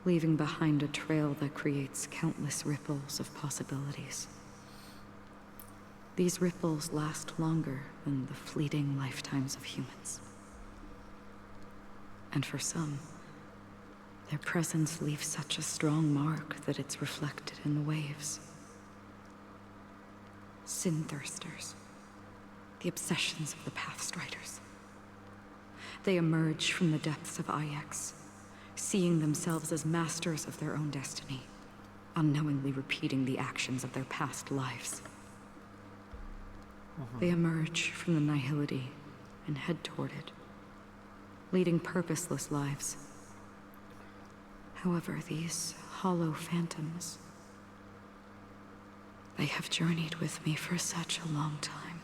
leaving behind a trail that creates countless ripples of possibilities. These ripples last longer than the fleeting lifetimes of humans. And for some, their presence leaves such a strong mark that it's reflected in the waves. Sin-thirsters, the obsessions of the Pathstriders. They emerge from the depths of Ix, seeing themselves as masters of their own destiny, unknowingly repeating the actions of their past lives. They emerge from the nihility and head toward it, leading purposeless lives. However, these hollow phantoms, they have journeyed with me for such a long time.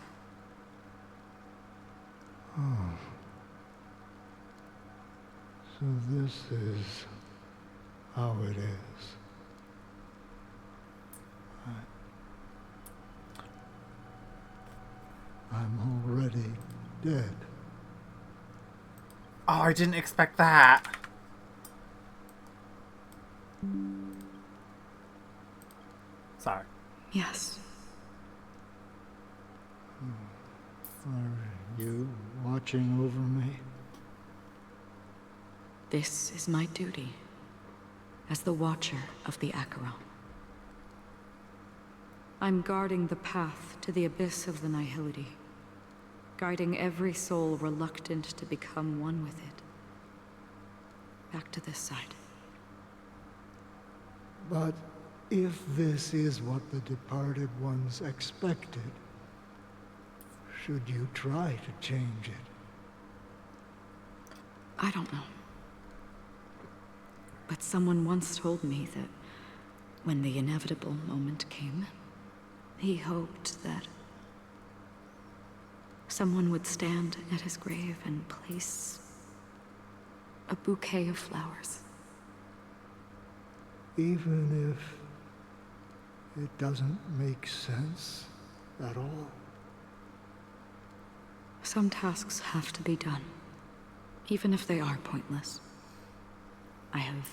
Oh. So this is how it is. I'm already dead. Oh, I didn't expect that. Sorry. Yes. Are you watching over me? This is my duty as the Watcher of the Acheron. I'm guarding the path to the abyss of the Nihility, guiding every soul reluctant to become one with it. Back to this side. But if this is what the departed ones expected, should you try to change it? I don't know. But someone once told me that when the inevitable moment came, he hoped that someone would stand at his grave and place a bouquet of flowers. Even if it doesn't make sense at all? Some tasks have to be done, even if they are pointless. I have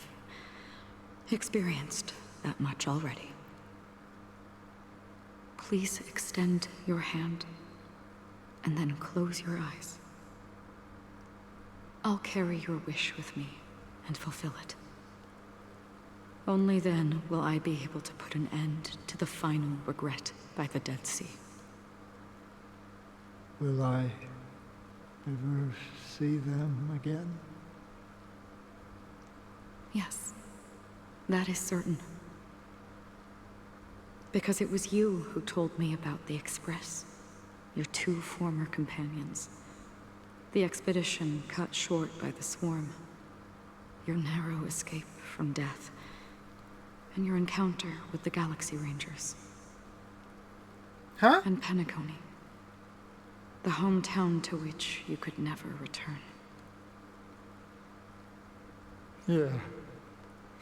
experienced that much already. Please extend your hand, and then close your eyes. I'll carry your wish with me and fulfill it. Only then will I be able to put an end to the final regret by the Dead Sea. Will I ever see them again? Yes, that is certain. Because it was you who told me about the Express, your two former companions. The expedition cut short by the swarm, your narrow escape from death, and your encounter with the Galaxy Rangers. Huh? And Penacony, the hometown to which you could never return. Yeah.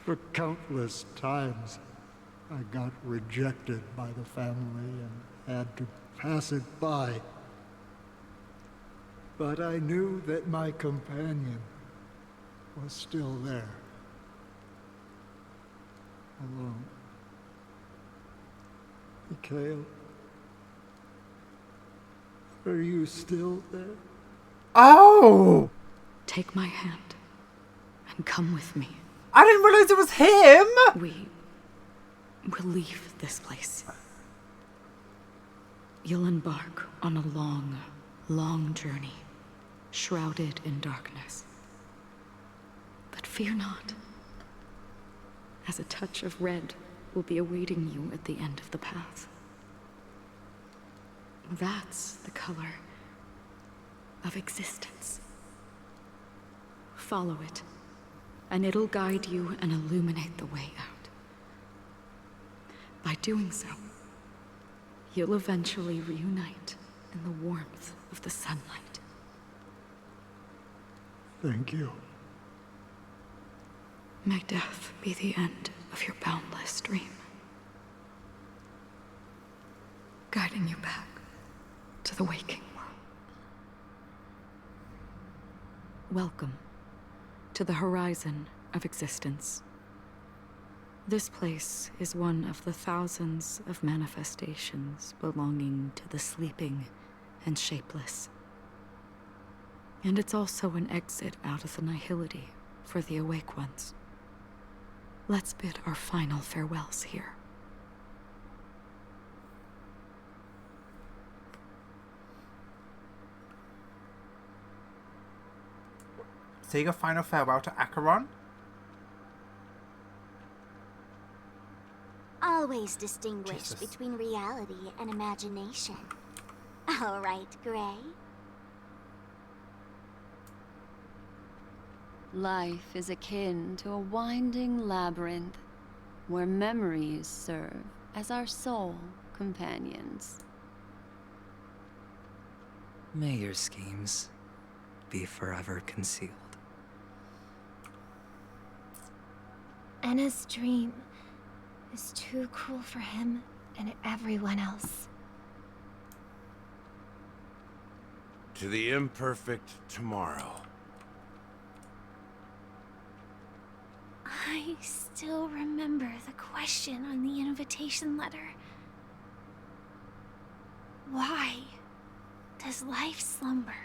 For countless times, I got rejected by the family and had to pass it by. But I knew that my companion was still there. Alone. Mikhail, are you still there? Oh! Take my hand and come with me. I didn't realize it was him! We will leave this place. You'll embark on a long, long journey, shrouded in darkness. But fear not, as a touch of red will be awaiting you at the end of the path. That's the color of existence. Follow it, and it'll guide you and illuminate the way out. By doing so, you'll eventually reunite in the warmth of the sunlight. Thank you. May death be the end of your boundless dream, guiding you back to the waking world. Welcome to the horizon of existence. This place is one of the thousands of manifestations belonging to the sleeping and shapeless. And it's also an exit out of the nihility for the awake ones. Let's bid our final farewells here. Say your final farewell to Acheron? Always distinguish Jesus. between reality and imagination. All right, Gray. Life is akin to a winding labyrinth, where memories serve as our sole companions. May your schemes be forever concealed. Anna's dream is too cruel for him and everyone else. To the imperfect tomorrow. I still remember the question on the invitation letter. Why does life slumber?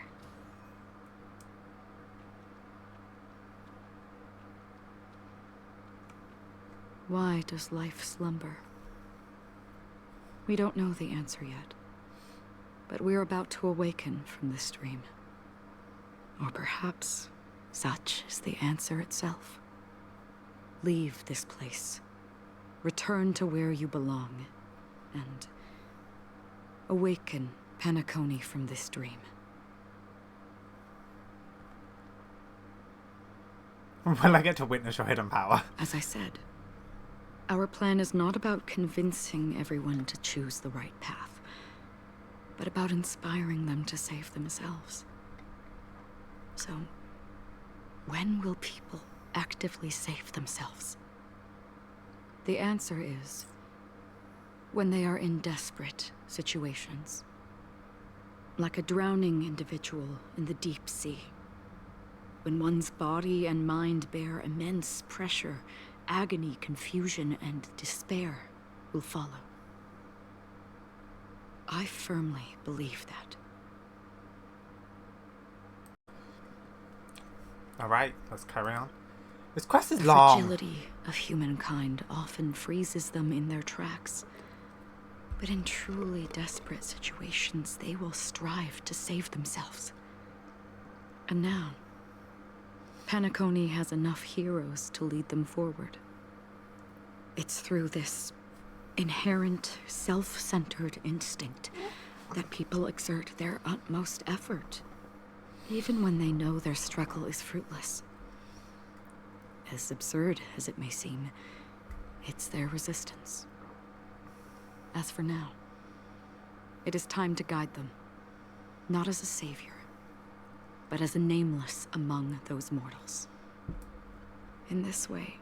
Why does life slumber? We don't know the answer yet, but we're about to awaken from this dream. Or perhaps such is the answer itself. Leave this place. Return to where you belong, and awaken Penacony from this dream. Will I get to witness your hidden power? As I said, our plan is not about convincing everyone to choose the right path, but about inspiring them to save themselves. So, when will people actively save themselves? The answer is when they are in desperate situations. Like a drowning individual in the deep sea. When one's body and mind bear immense pressure, agony, confusion, and despair will follow. I firmly believe that. Alright, let's carry on. This quest is the long. The fragility of humankind often freezes them in their tracks. But in truly desperate situations, they will strive to save themselves. And now, Penacony has enough heroes to lead them forward. It's through this inherent, self-centered instinct that people exert their utmost effort, even when they know their struggle is fruitless. As absurd as it may seem, it's their resistance. As for now, it is time to guide them, not as a savior, but as a nameless among those mortals. In this way,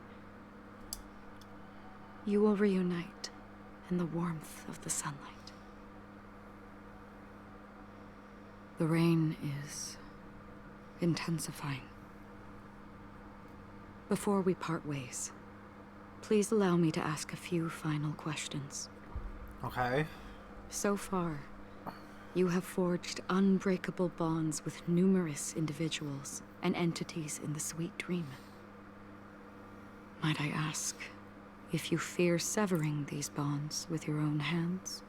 you will reunite in the warmth of the sunlight. The rain is intensifying. Before we part ways, please allow me to ask a few final questions. Okay. So far, you have forged unbreakable bonds with numerous individuals and entities in the Sweet Dream. Might I ask if you fear severing these bonds with your own hands?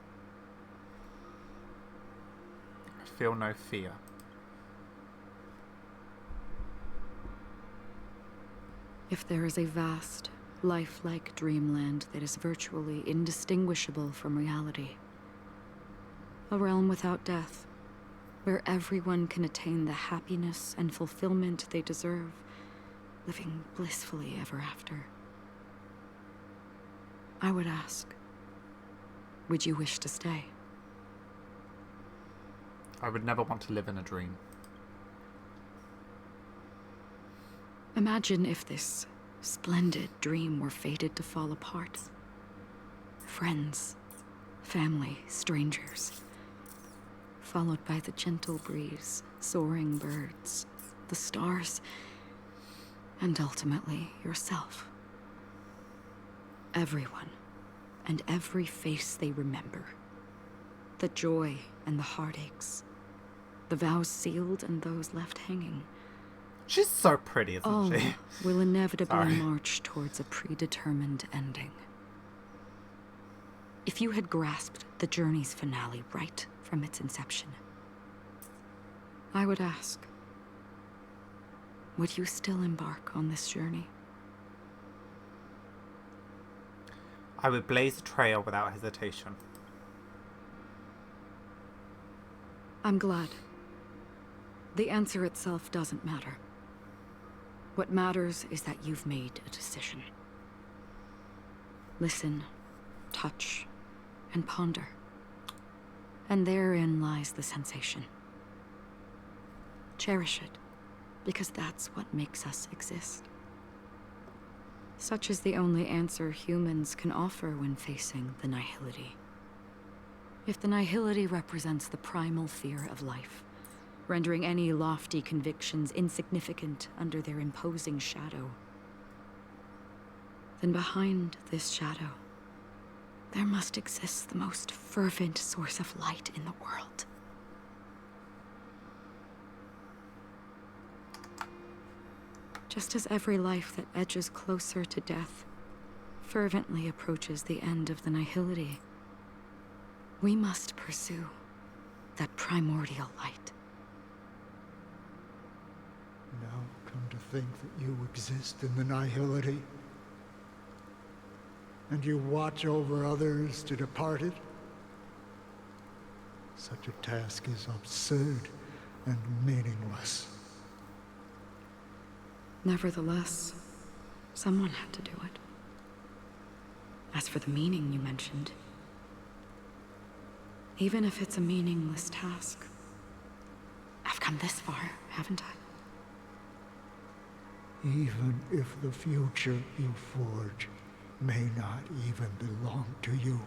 I feel no fear. If there is a vast, lifelike dreamland that is virtually indistinguishable from reality, a realm without death, where everyone can attain the happiness and fulfillment they deserve, living blissfully ever after, I would ask, would you wish to stay? I would never want to live in a dream. Imagine if this splendid dream were fated to fall apart. Friends, family, strangers, followed by the gentle breeze, soaring birds, the stars, and ultimately yourself. Everyone, and every face they remember. The joy and the heartaches. The vows sealed and those left hanging. She's so pretty, isn't All she? will inevitably Sorry. march towards a predetermined ending. If you had grasped the journey's finale right from its inception, I would ask, would you still embark on this journey? I would blaze a trail without hesitation. I'm glad. The answer itself doesn't matter. What matters is that you've made a decision. Listen, touch, and ponder. And therein lies the sensation. Cherish it, because that's what makes us exist. Such is the only answer humans can offer when facing the nihility. If the nihility represents the primal fear of life, rendering any lofty convictions insignificant under their imposing shadow, then behind this shadow, there must exist the most fervent source of light in the world. Just as every life that edges closer to death fervently approaches the end of the nihility, we must pursue that primordial light. Now come to think that you exist in the nihility, and you watch over others to depart it. Such a task is absurd and meaningless. Nevertheless, someone had to do it. As for the meaning you mentioned, even if it's a meaningless task, I've come this far, haven't I? Even if the future you forge may not even belong to you.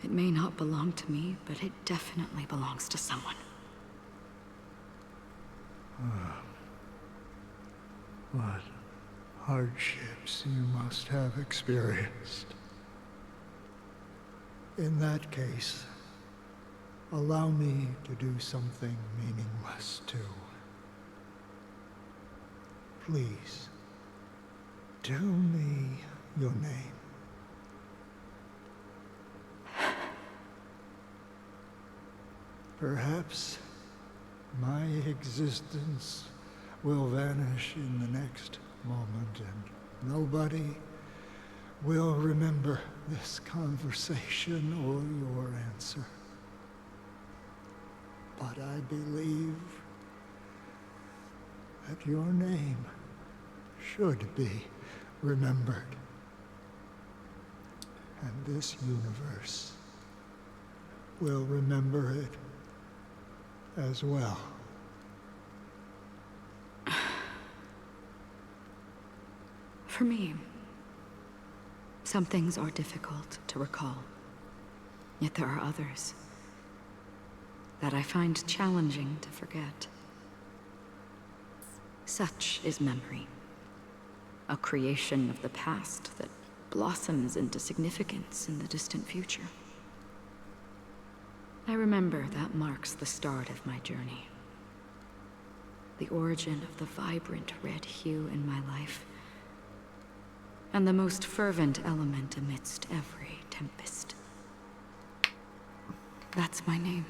It may not belong to me, but it definitely belongs to someone. What hardships you must have experienced. In that case, allow me to do something meaningless too. Please, tell me your name. Perhaps my existence will vanish in the next moment, and nobody will remember this conversation or your answer. But I believe that your name should be remembered. And this universe will remember it as well. For me, some things are difficult to recall. Yet there are others that I find challenging to forget. Such is memory, a creation of the past that blossoms into significance in the distant future. I remember that marks the start of my journey. The origin of the vibrant red hue in my life, and the most fervent element amidst every tempest. That's my name.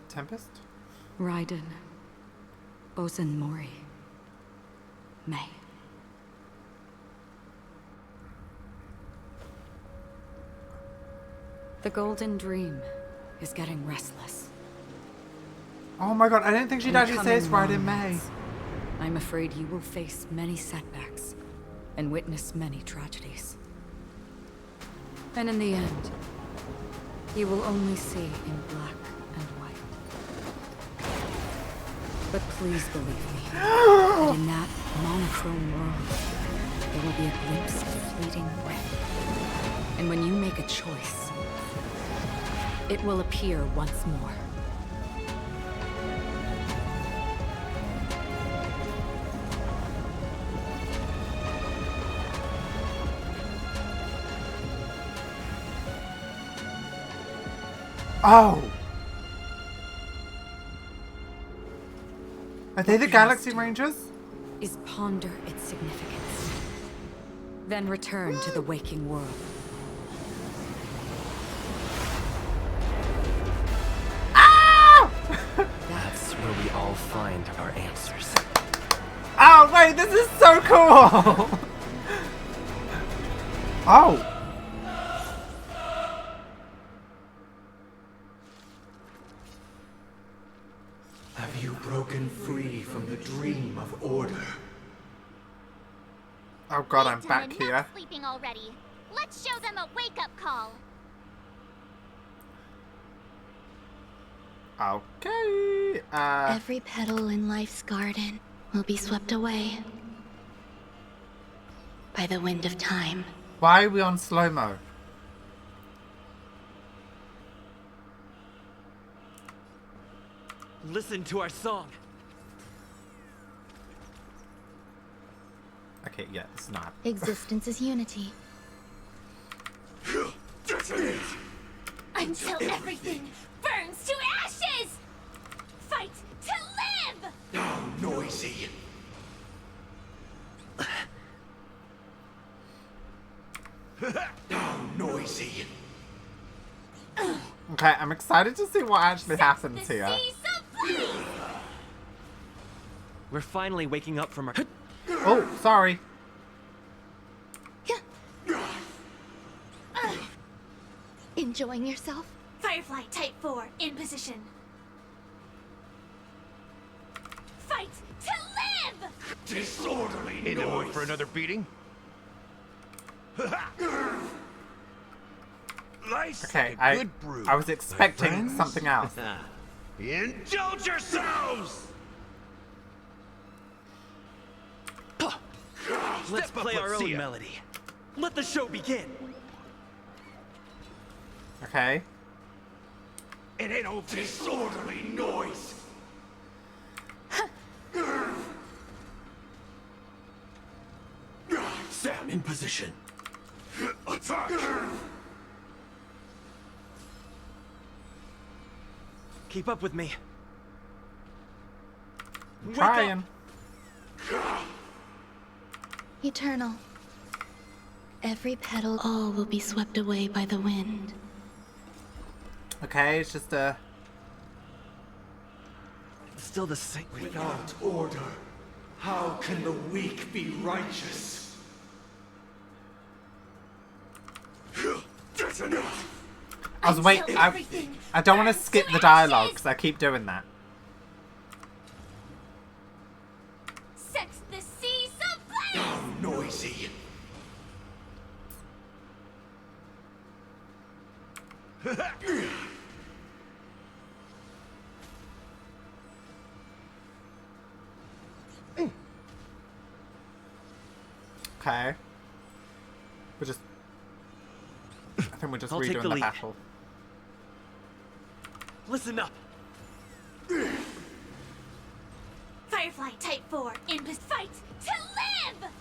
Tempest? Raiden. Bozen Mori. May. The Golden Dream is getting restless. Oh my god, I didn't think she'd actually say it's Raiden May. I'm afraid you will face many setbacks and witness many tragedies. And in the end, you will only see in black and white. But please believe me, that in that monochrome world, there will be a glimpse of fleeting red. And when you make a choice, it will appear once more. Oh! Are they the Galaxy Rangers? Is ponder its significance. Then return to the waking world. That's where we all find our answers. Oh, wait, this is so cool! Oh! Have you broken free from the dream of order? Oh god, I'm We've back done here. enough sleeping already. Let's show them a wake-up call. Okay, Every petal in life's garden will be swept away by the wind of time. why are we on slow-mo? Listen to our song. Okay, yeah, it's not. Existence is unity. Until everything burns to ashes! Fight to live! Oh, noisy. Okay, I'm excited to see what actually happens here. We're finally waking up from our... Oh, sorry. Enjoying yourself? Firefly Type 4 in position. Fight to live! Disorderly noise! In the mood for another beating? Okay, I was expecting something else. Indulge yourselves! Let's play our own melody. Let the show begin. Okay. It ain't no disorderly noise. Sam in position. Attack! Keep up with me. I'm trying. Eternal. Every petal, all will be swept away by the wind. Okay, it's just a... Still the same. Without order, how can the weak be righteous? That's enough! I was waiting. I don't want to skip the dialogue because I keep doing that. Set the seas ablaze! How noisy! Okay. We're just... I think we're just I'll take redoing the the lead. battle. Listen up. Firefly Type 4 in fight to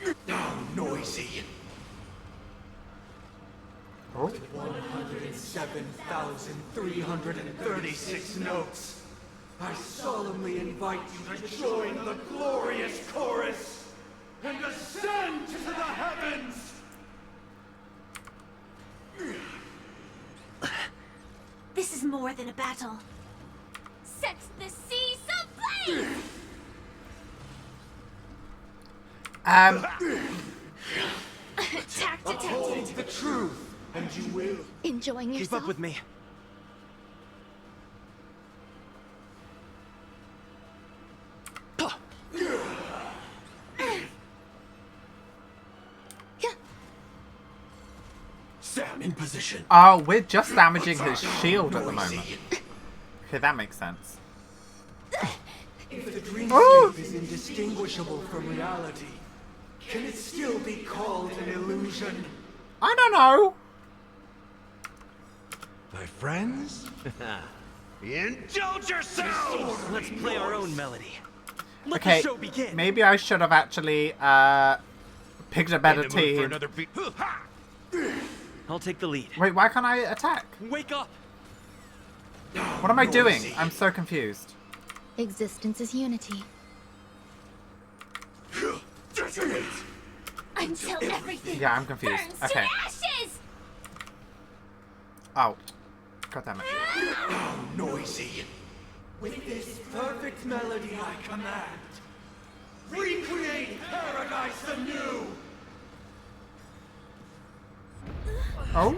live! How noisy! Oh. With 107,336 notes, I solemnly invite you to join the glorious chorus and ascend to the heavens! This is more than a battle. Set the seas ablaze! Attack Uphold detected! the truth, and you will. Enjoying Keep yourself? up with me. Sam in position. Oh, we're just damaging his shield at the moment. Okay, that makes sense. If the dreamscape is indistinguishable from reality, can it still be called an illusion? I don't know. My friends? Indulge yourselves! Let's play our own melody. Let Okay, the show begin. maybe I should have actually picked a better In the mood for team. another beat. I'll take the lead. Wait, why can't I attack? Wake up! What am I doing? I'm so confused. Existence is unity. Until everything Yeah, I'm confused. burns Okay. to ashes! Oh. God damn it. How noisy! With this perfect melody I command, recreate paradise anew! Oh?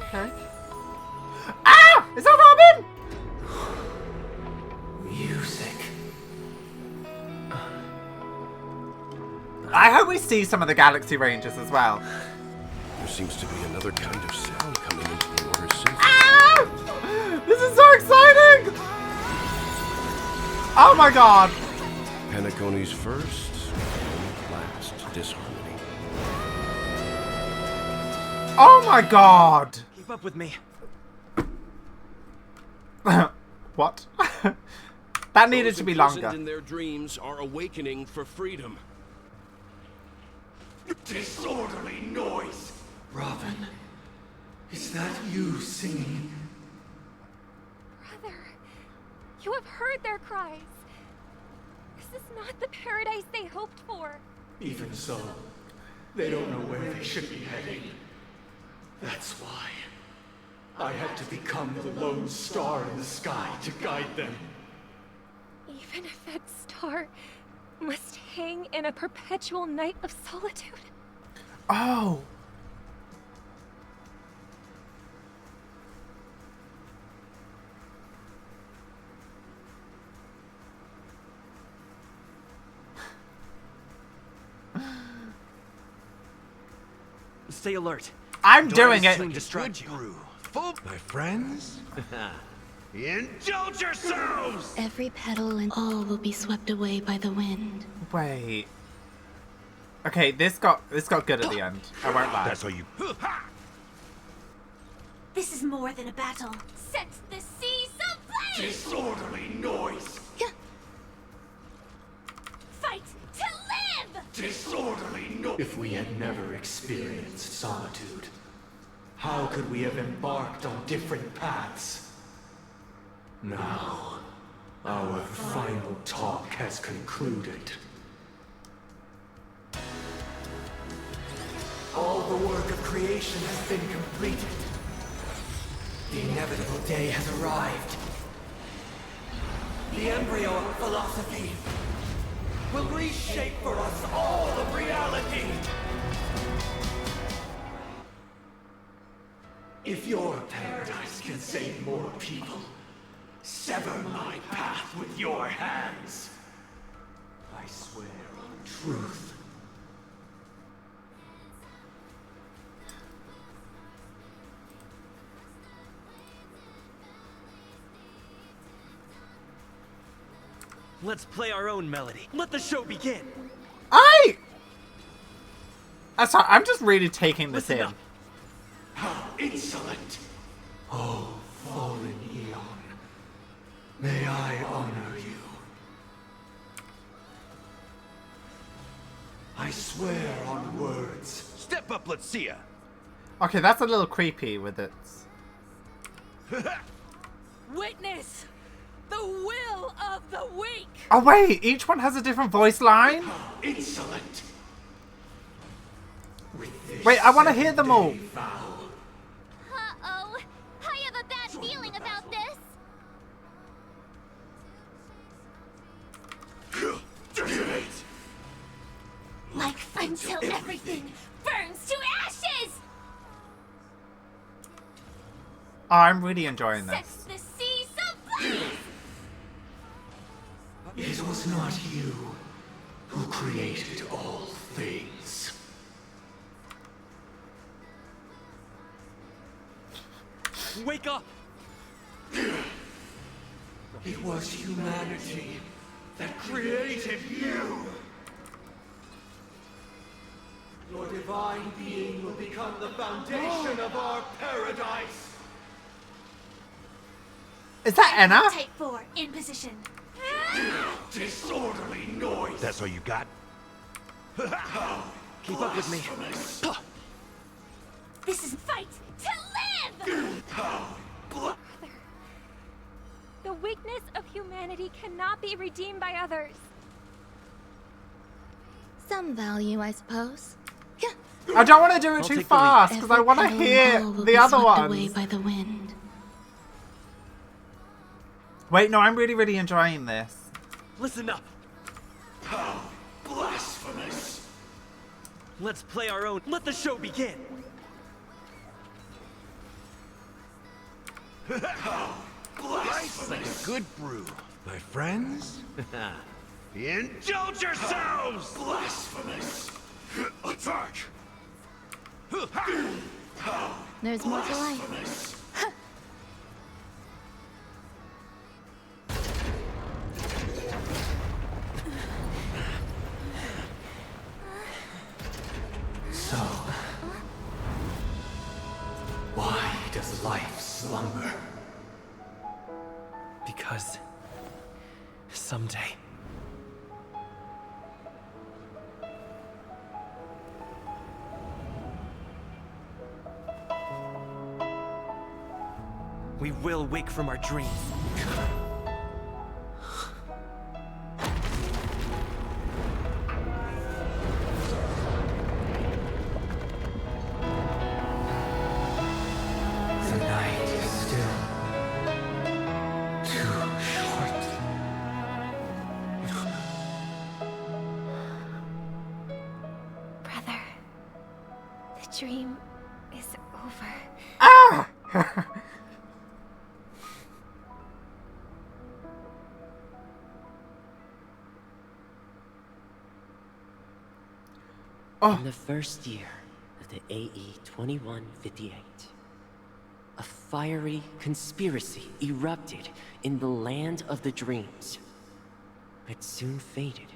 Okay. Ah! Is that Robin? Music. I hope we see some of the Galaxy Rangers as well. There seems to be another kind of sound coming into the Order Symphony. Ah! This is so exciting! Oh my god! Penacony's first and last disharmony. Oh my god! Keep up with me. What? That needed to be longer. Those imprisoned in their dreams are awakening for freedom. Disorderly noise! Robin, is that you singing? Brother, you have heard their cries. This is not the paradise they hoped for. Even so, they don't know where they should be heading. That's why I had to become the lone star in the sky to guide them. Even if that star must hang in a perpetual night of solitude. Oh! Stay alert. I'm doing it. Soon distract you. Full, my friends. Indulge yourselves! Every petal and all will be swept away by the wind. Wait. Okay, this got good at the end. I won't lie. That's how you. This is more than a battle. Set the seas ablaze! Disorderly noise! Fight to live! Disorderly noise! If we had never experienced solitude, how could we have embarked on different paths? Now, our final talk has concluded. All the work of creation has been completed. The inevitable day has arrived. The embryo of philosophy will reshape for us all of reality. If your paradise can save more people, sever my path with your hands. I swear on truth. Let's play our own melody. Let the show begin. Sorry, I'm just really taking this in. How insolent! Oh, fallen Eon. May I honor you. I swear on words. Step up, let's see ya. Okay, that's a little creepy with it. Witness the will of the weak. Oh wait, each one has a different voice line? Insolent. Wait, I want to hear them all. Uh-oh. I have a bad feeling about this. Like until everything burns to ashes! Oh, I'm really enjoying this. Sets the seas ablaze! It was not you who created all things. Wake up! It was humanity that created you. Your divine being will become the foundation of our paradise. Is that Anna? Take 4, in position. Disorderly noise. That's all you got? Keep up with me. This is fight to live! The weakness of humanity cannot be redeemed by others. Some value, I suppose. I don't want to do it too fast because I want to hear the other ones. By the wind. Wait, no, I'm really, really enjoying this. Listen up. How blasphemous. Let's play our own. Let the show begin. How blasphemous. Like a good brew, my friends. Indulge yourselves! Blasphemous. Attack. There's more to life. So, why does life slumber? Because someday we will wake from our dreams. Tonight, dream is over. Ah! In the first year of the AE 2158, a fiery conspiracy erupted in the land of the dreams. It soon faded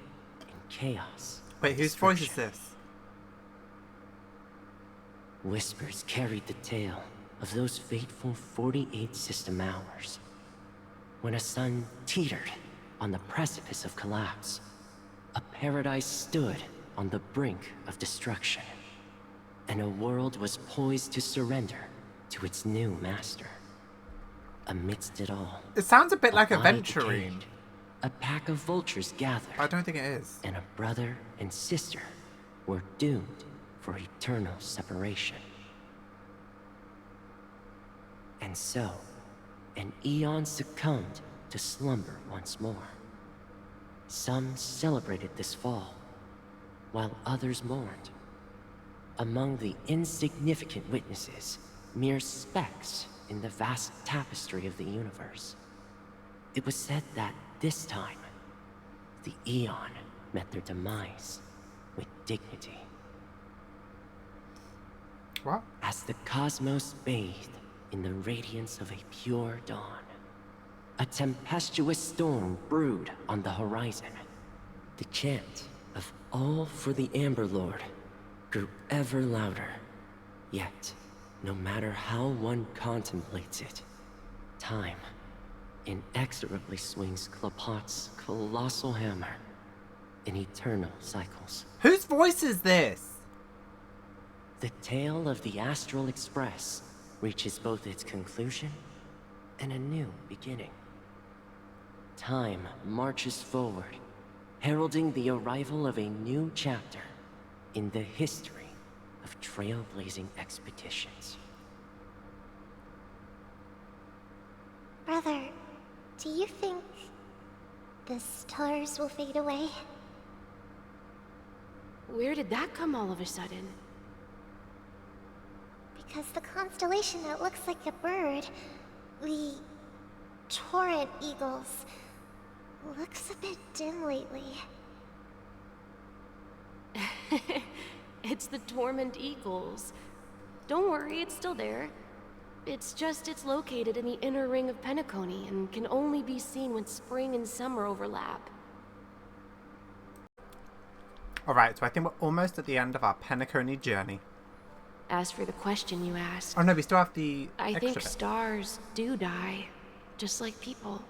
in chaos. Wait, whose voice is this? Whispers carried the tale of those fateful 48 system hours, when a sun teetered on the precipice of collapse. A paradise stood on the brink of destruction, and a world was poised to surrender to its new master. Amidst it all, It sounds a bit like body Aventurine. decayed, a pack of vultures gathered. I don't think it is. And a brother and sister were doomed for eternal separation. And so, an eon succumbed to slumber once more. Some celebrated this fall, while others mourned. Among the insignificant witnesses, mere specks in the vast tapestry of the universe. It was said that this time, the Eon met their demise with dignity. What? As the cosmos bathed in the radiance of a pure dawn, a tempestuous storm brewed on the horizon. The chant of "All for the Amber Lord" grew ever louder. Yet, no matter how one contemplates it, time inexorably swings Klapot's colossal hammer in eternal cycles. Whose voice is this? The tale of the Astral Express reaches both its conclusion and a new beginning. Time marches forward, heralding the arrival of a new chapter in the history of trailblazing expeditions. Brother, do you think the stars will fade away? Where did that come all of a sudden? Because the constellation that looks like a bird, the Torrent Eagles, looks a bit dim lately. It's the Torment Eagles. Don't worry, it's still there. It's just it's located in the inner ring of Penacony and can only be seen when spring and summer overlap. Alright, so I think we're almost at the end of our Penacony journey. As for the question you asked, Oh no, we still have the I extra think bit. stars do die, just like people.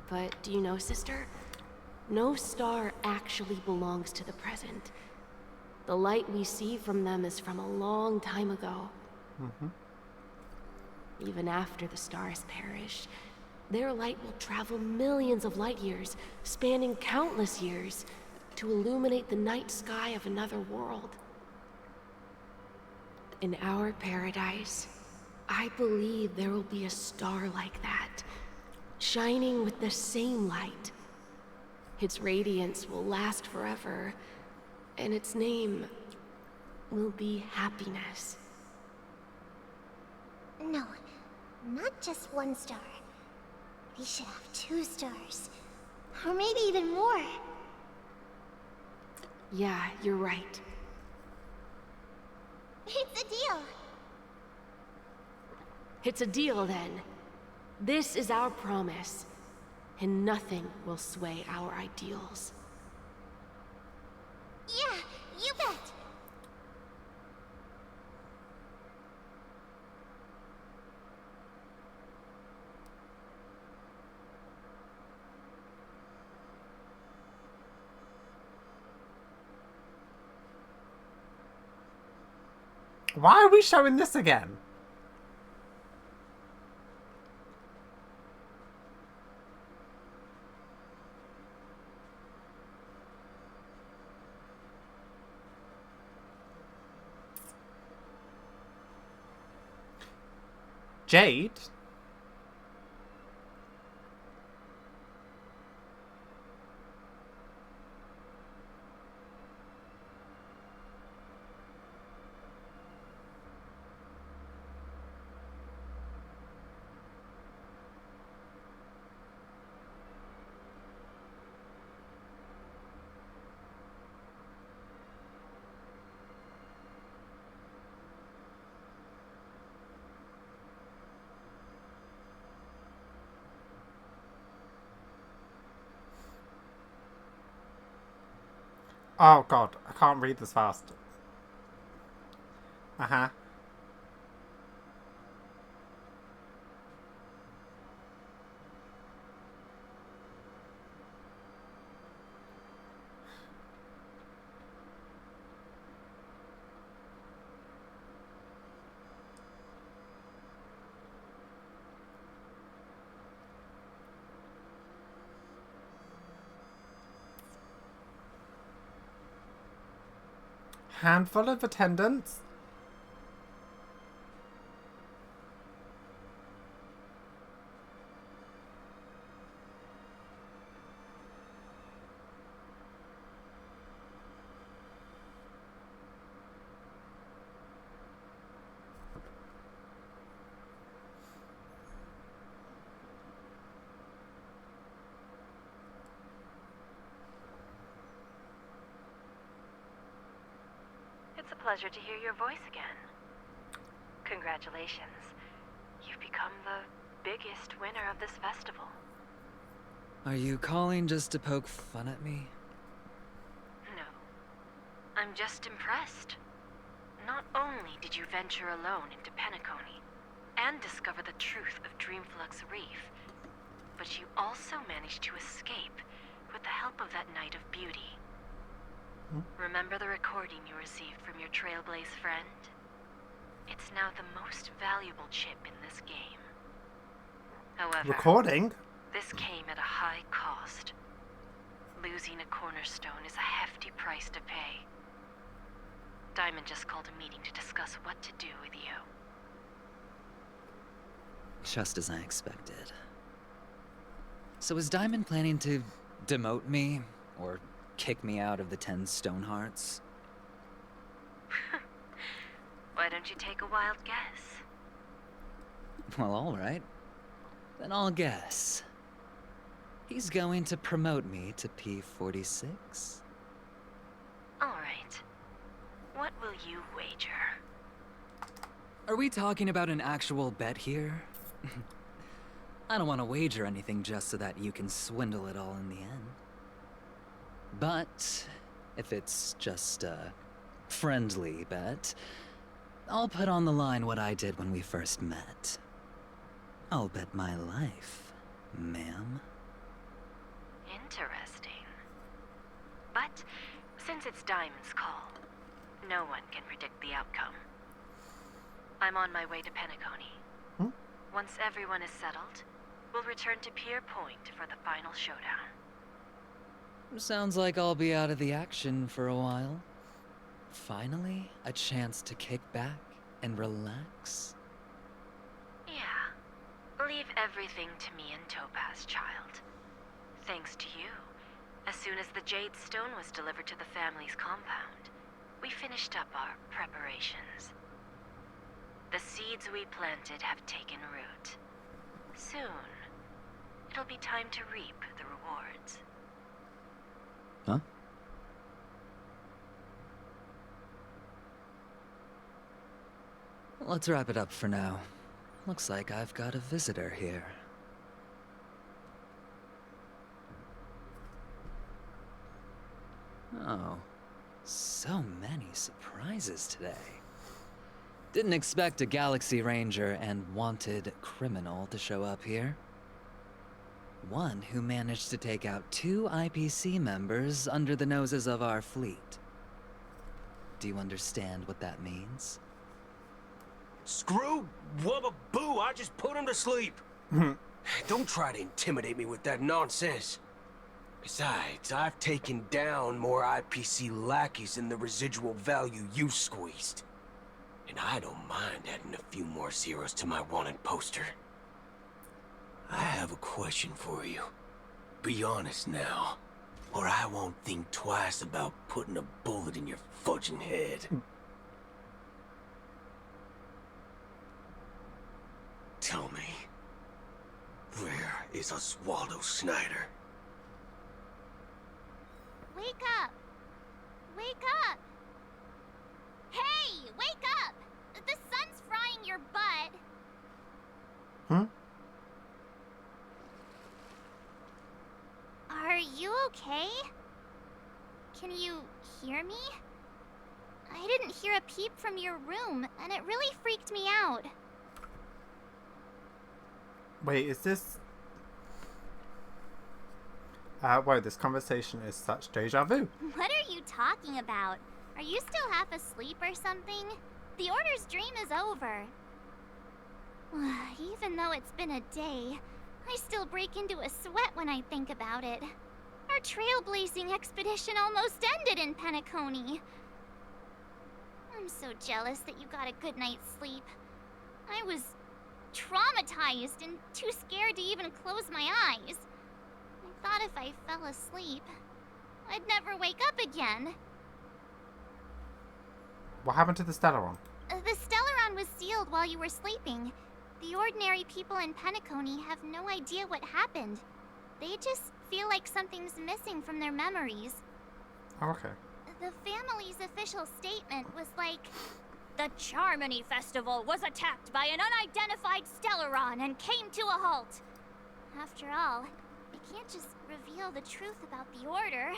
But do you know, sister? No star actually belongs to the present. The light we see from them is from a long time ago. Even after the stars perish, their light will travel millions of light years, spanning countless years, to illuminate the night sky of another world. In our paradise, I believe there will be a star like that, shining with the same light. Its radiance will last forever, and its name will be happiness. No, not just one star. We should have 2 stars. Or maybe even more. Yeah, you're right. It's a deal. It's a deal, then. This is our promise, and nothing will sway our ideals. Yeah, you bet. Why are we showing this again? Jade? Oh god, I can't read this fast. Uh-huh. Handful of attendants? It's a pleasure to hear your voice again. Congratulations. You've become the biggest winner of this festival. Are you calling just to poke fun at me? No. I'm just impressed. Not only did you venture alone into Penacony and discover the truth of Dreamflux Reef, but you also managed to escape with the help of that Knight of Beauty. Remember the recording you received from your Trailblaze friend? It's now the most valuable chip in this game. However, Recording? this came at a high cost. Losing a cornerstone is a hefty price to pay. Diamond just called a meeting to discuss what to do with you. Just as I expected. So is Diamond planning to demote me? Or kick me out of the 10 Stonehearts? Why don't you take a wild guess? Well, alright. Then I'll guess. He's going to promote me to P46? Alright. What will you wager? Are we talking about an actual bet here? I don't want to wager anything just so that you can swindle it all in the end. But if it's just a friendly bet, I'll put on the line what I did when we first met. I'll bet my life, ma'am. Interesting. But since it's Diamond's call, no one can predict the outcome. I'm on my way to Penacony. Once everyone is settled, we'll return to Pier Point for the final showdown. Sounds like I'll be out of the action for a while. Finally, a chance to kick back and relax. Yeah. Leave everything to me and Topaz, child. Thanks to you, as soon as the Jade Stone was delivered to the family's compound, we finished up our preparations. The seeds we planted have taken root. Soon, it'll be time to reap the rewards. Huh? Let's wrap it up for now. Looks like I've got a visitor here. Oh, so many surprises today. Didn't expect a Galaxy Ranger and wanted criminal to show up here. One who managed to take out 2 IPC members under the noses of our fleet. Do you understand what that means? Screw wubba boo, I just put him to sleep. Don't try to intimidate me with that nonsense. Besides, I've taken down more IPC lackeys than the residual value you squeezed. And I don't mind adding a few more zeros to my wanted poster. I have a question for you. Be honest now, or I won't think twice about putting a bullet in your fudging head. Tell me, where is Oswaldo Snyder? Wake up! Wake up! Hey, wake up! The sun's frying your butt. Are you okay? Can you hear me? I didn't hear a peep from your room, and it really freaked me out. Wait, is this... whoa, this conversation is such deja vu. What are you talking about? Are you still half asleep or something? The Order's dream is over. Even though it's been a day, I still break into a sweat when I think about it. Our trailblazing expedition almost ended in Penacony. I'm so jealous that you got a good night's sleep. I was traumatized and too scared to even close my eyes. I thought if I fell asleep, I'd never wake up again. What happened to the Stellaron? The Stellaron was sealed while you were sleeping. The ordinary people in Penacony have no idea what happened. They just feel like something's missing from their memories. Oh, okay. The family's official statement was like, The Charmony Festival was attacked by an unidentified Stellaron and came to a halt. After all, I can't just reveal the truth about the Order.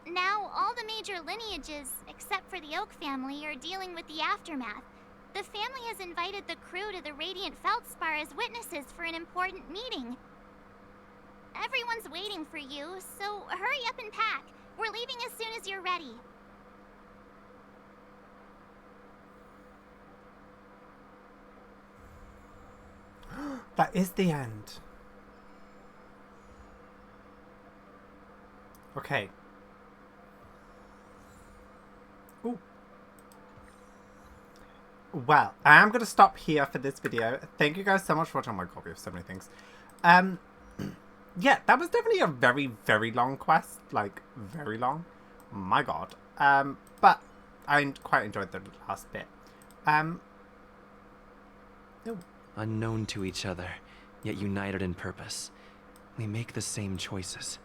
Now, all the major lineages, except for the Oak family, are dealing with the aftermath. The family has invited the crew to the Radiant Feldspar as witnesses for an important meeting. Everyone's waiting for you, so hurry up and pack. We're leaving as soon as you're ready. That is the end. Okay. Ooh. Well, I am going to stop here for this video. Thank you guys so much for watching. Oh my god, we have so many things. Yeah, that was definitely a very, very long quest. Like, very long. My god. But I quite enjoyed the last bit. Ooh. Unknown to each other, yet united in purpose. We make the same choices.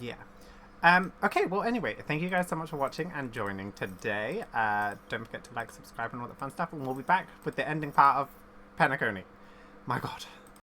Yeah. Okay, well, anyway, thank you guys so much for watching and joining today. Don't forget to like, subscribe, and all that fun stuff. And we'll be back with the ending part of Penacony. My god.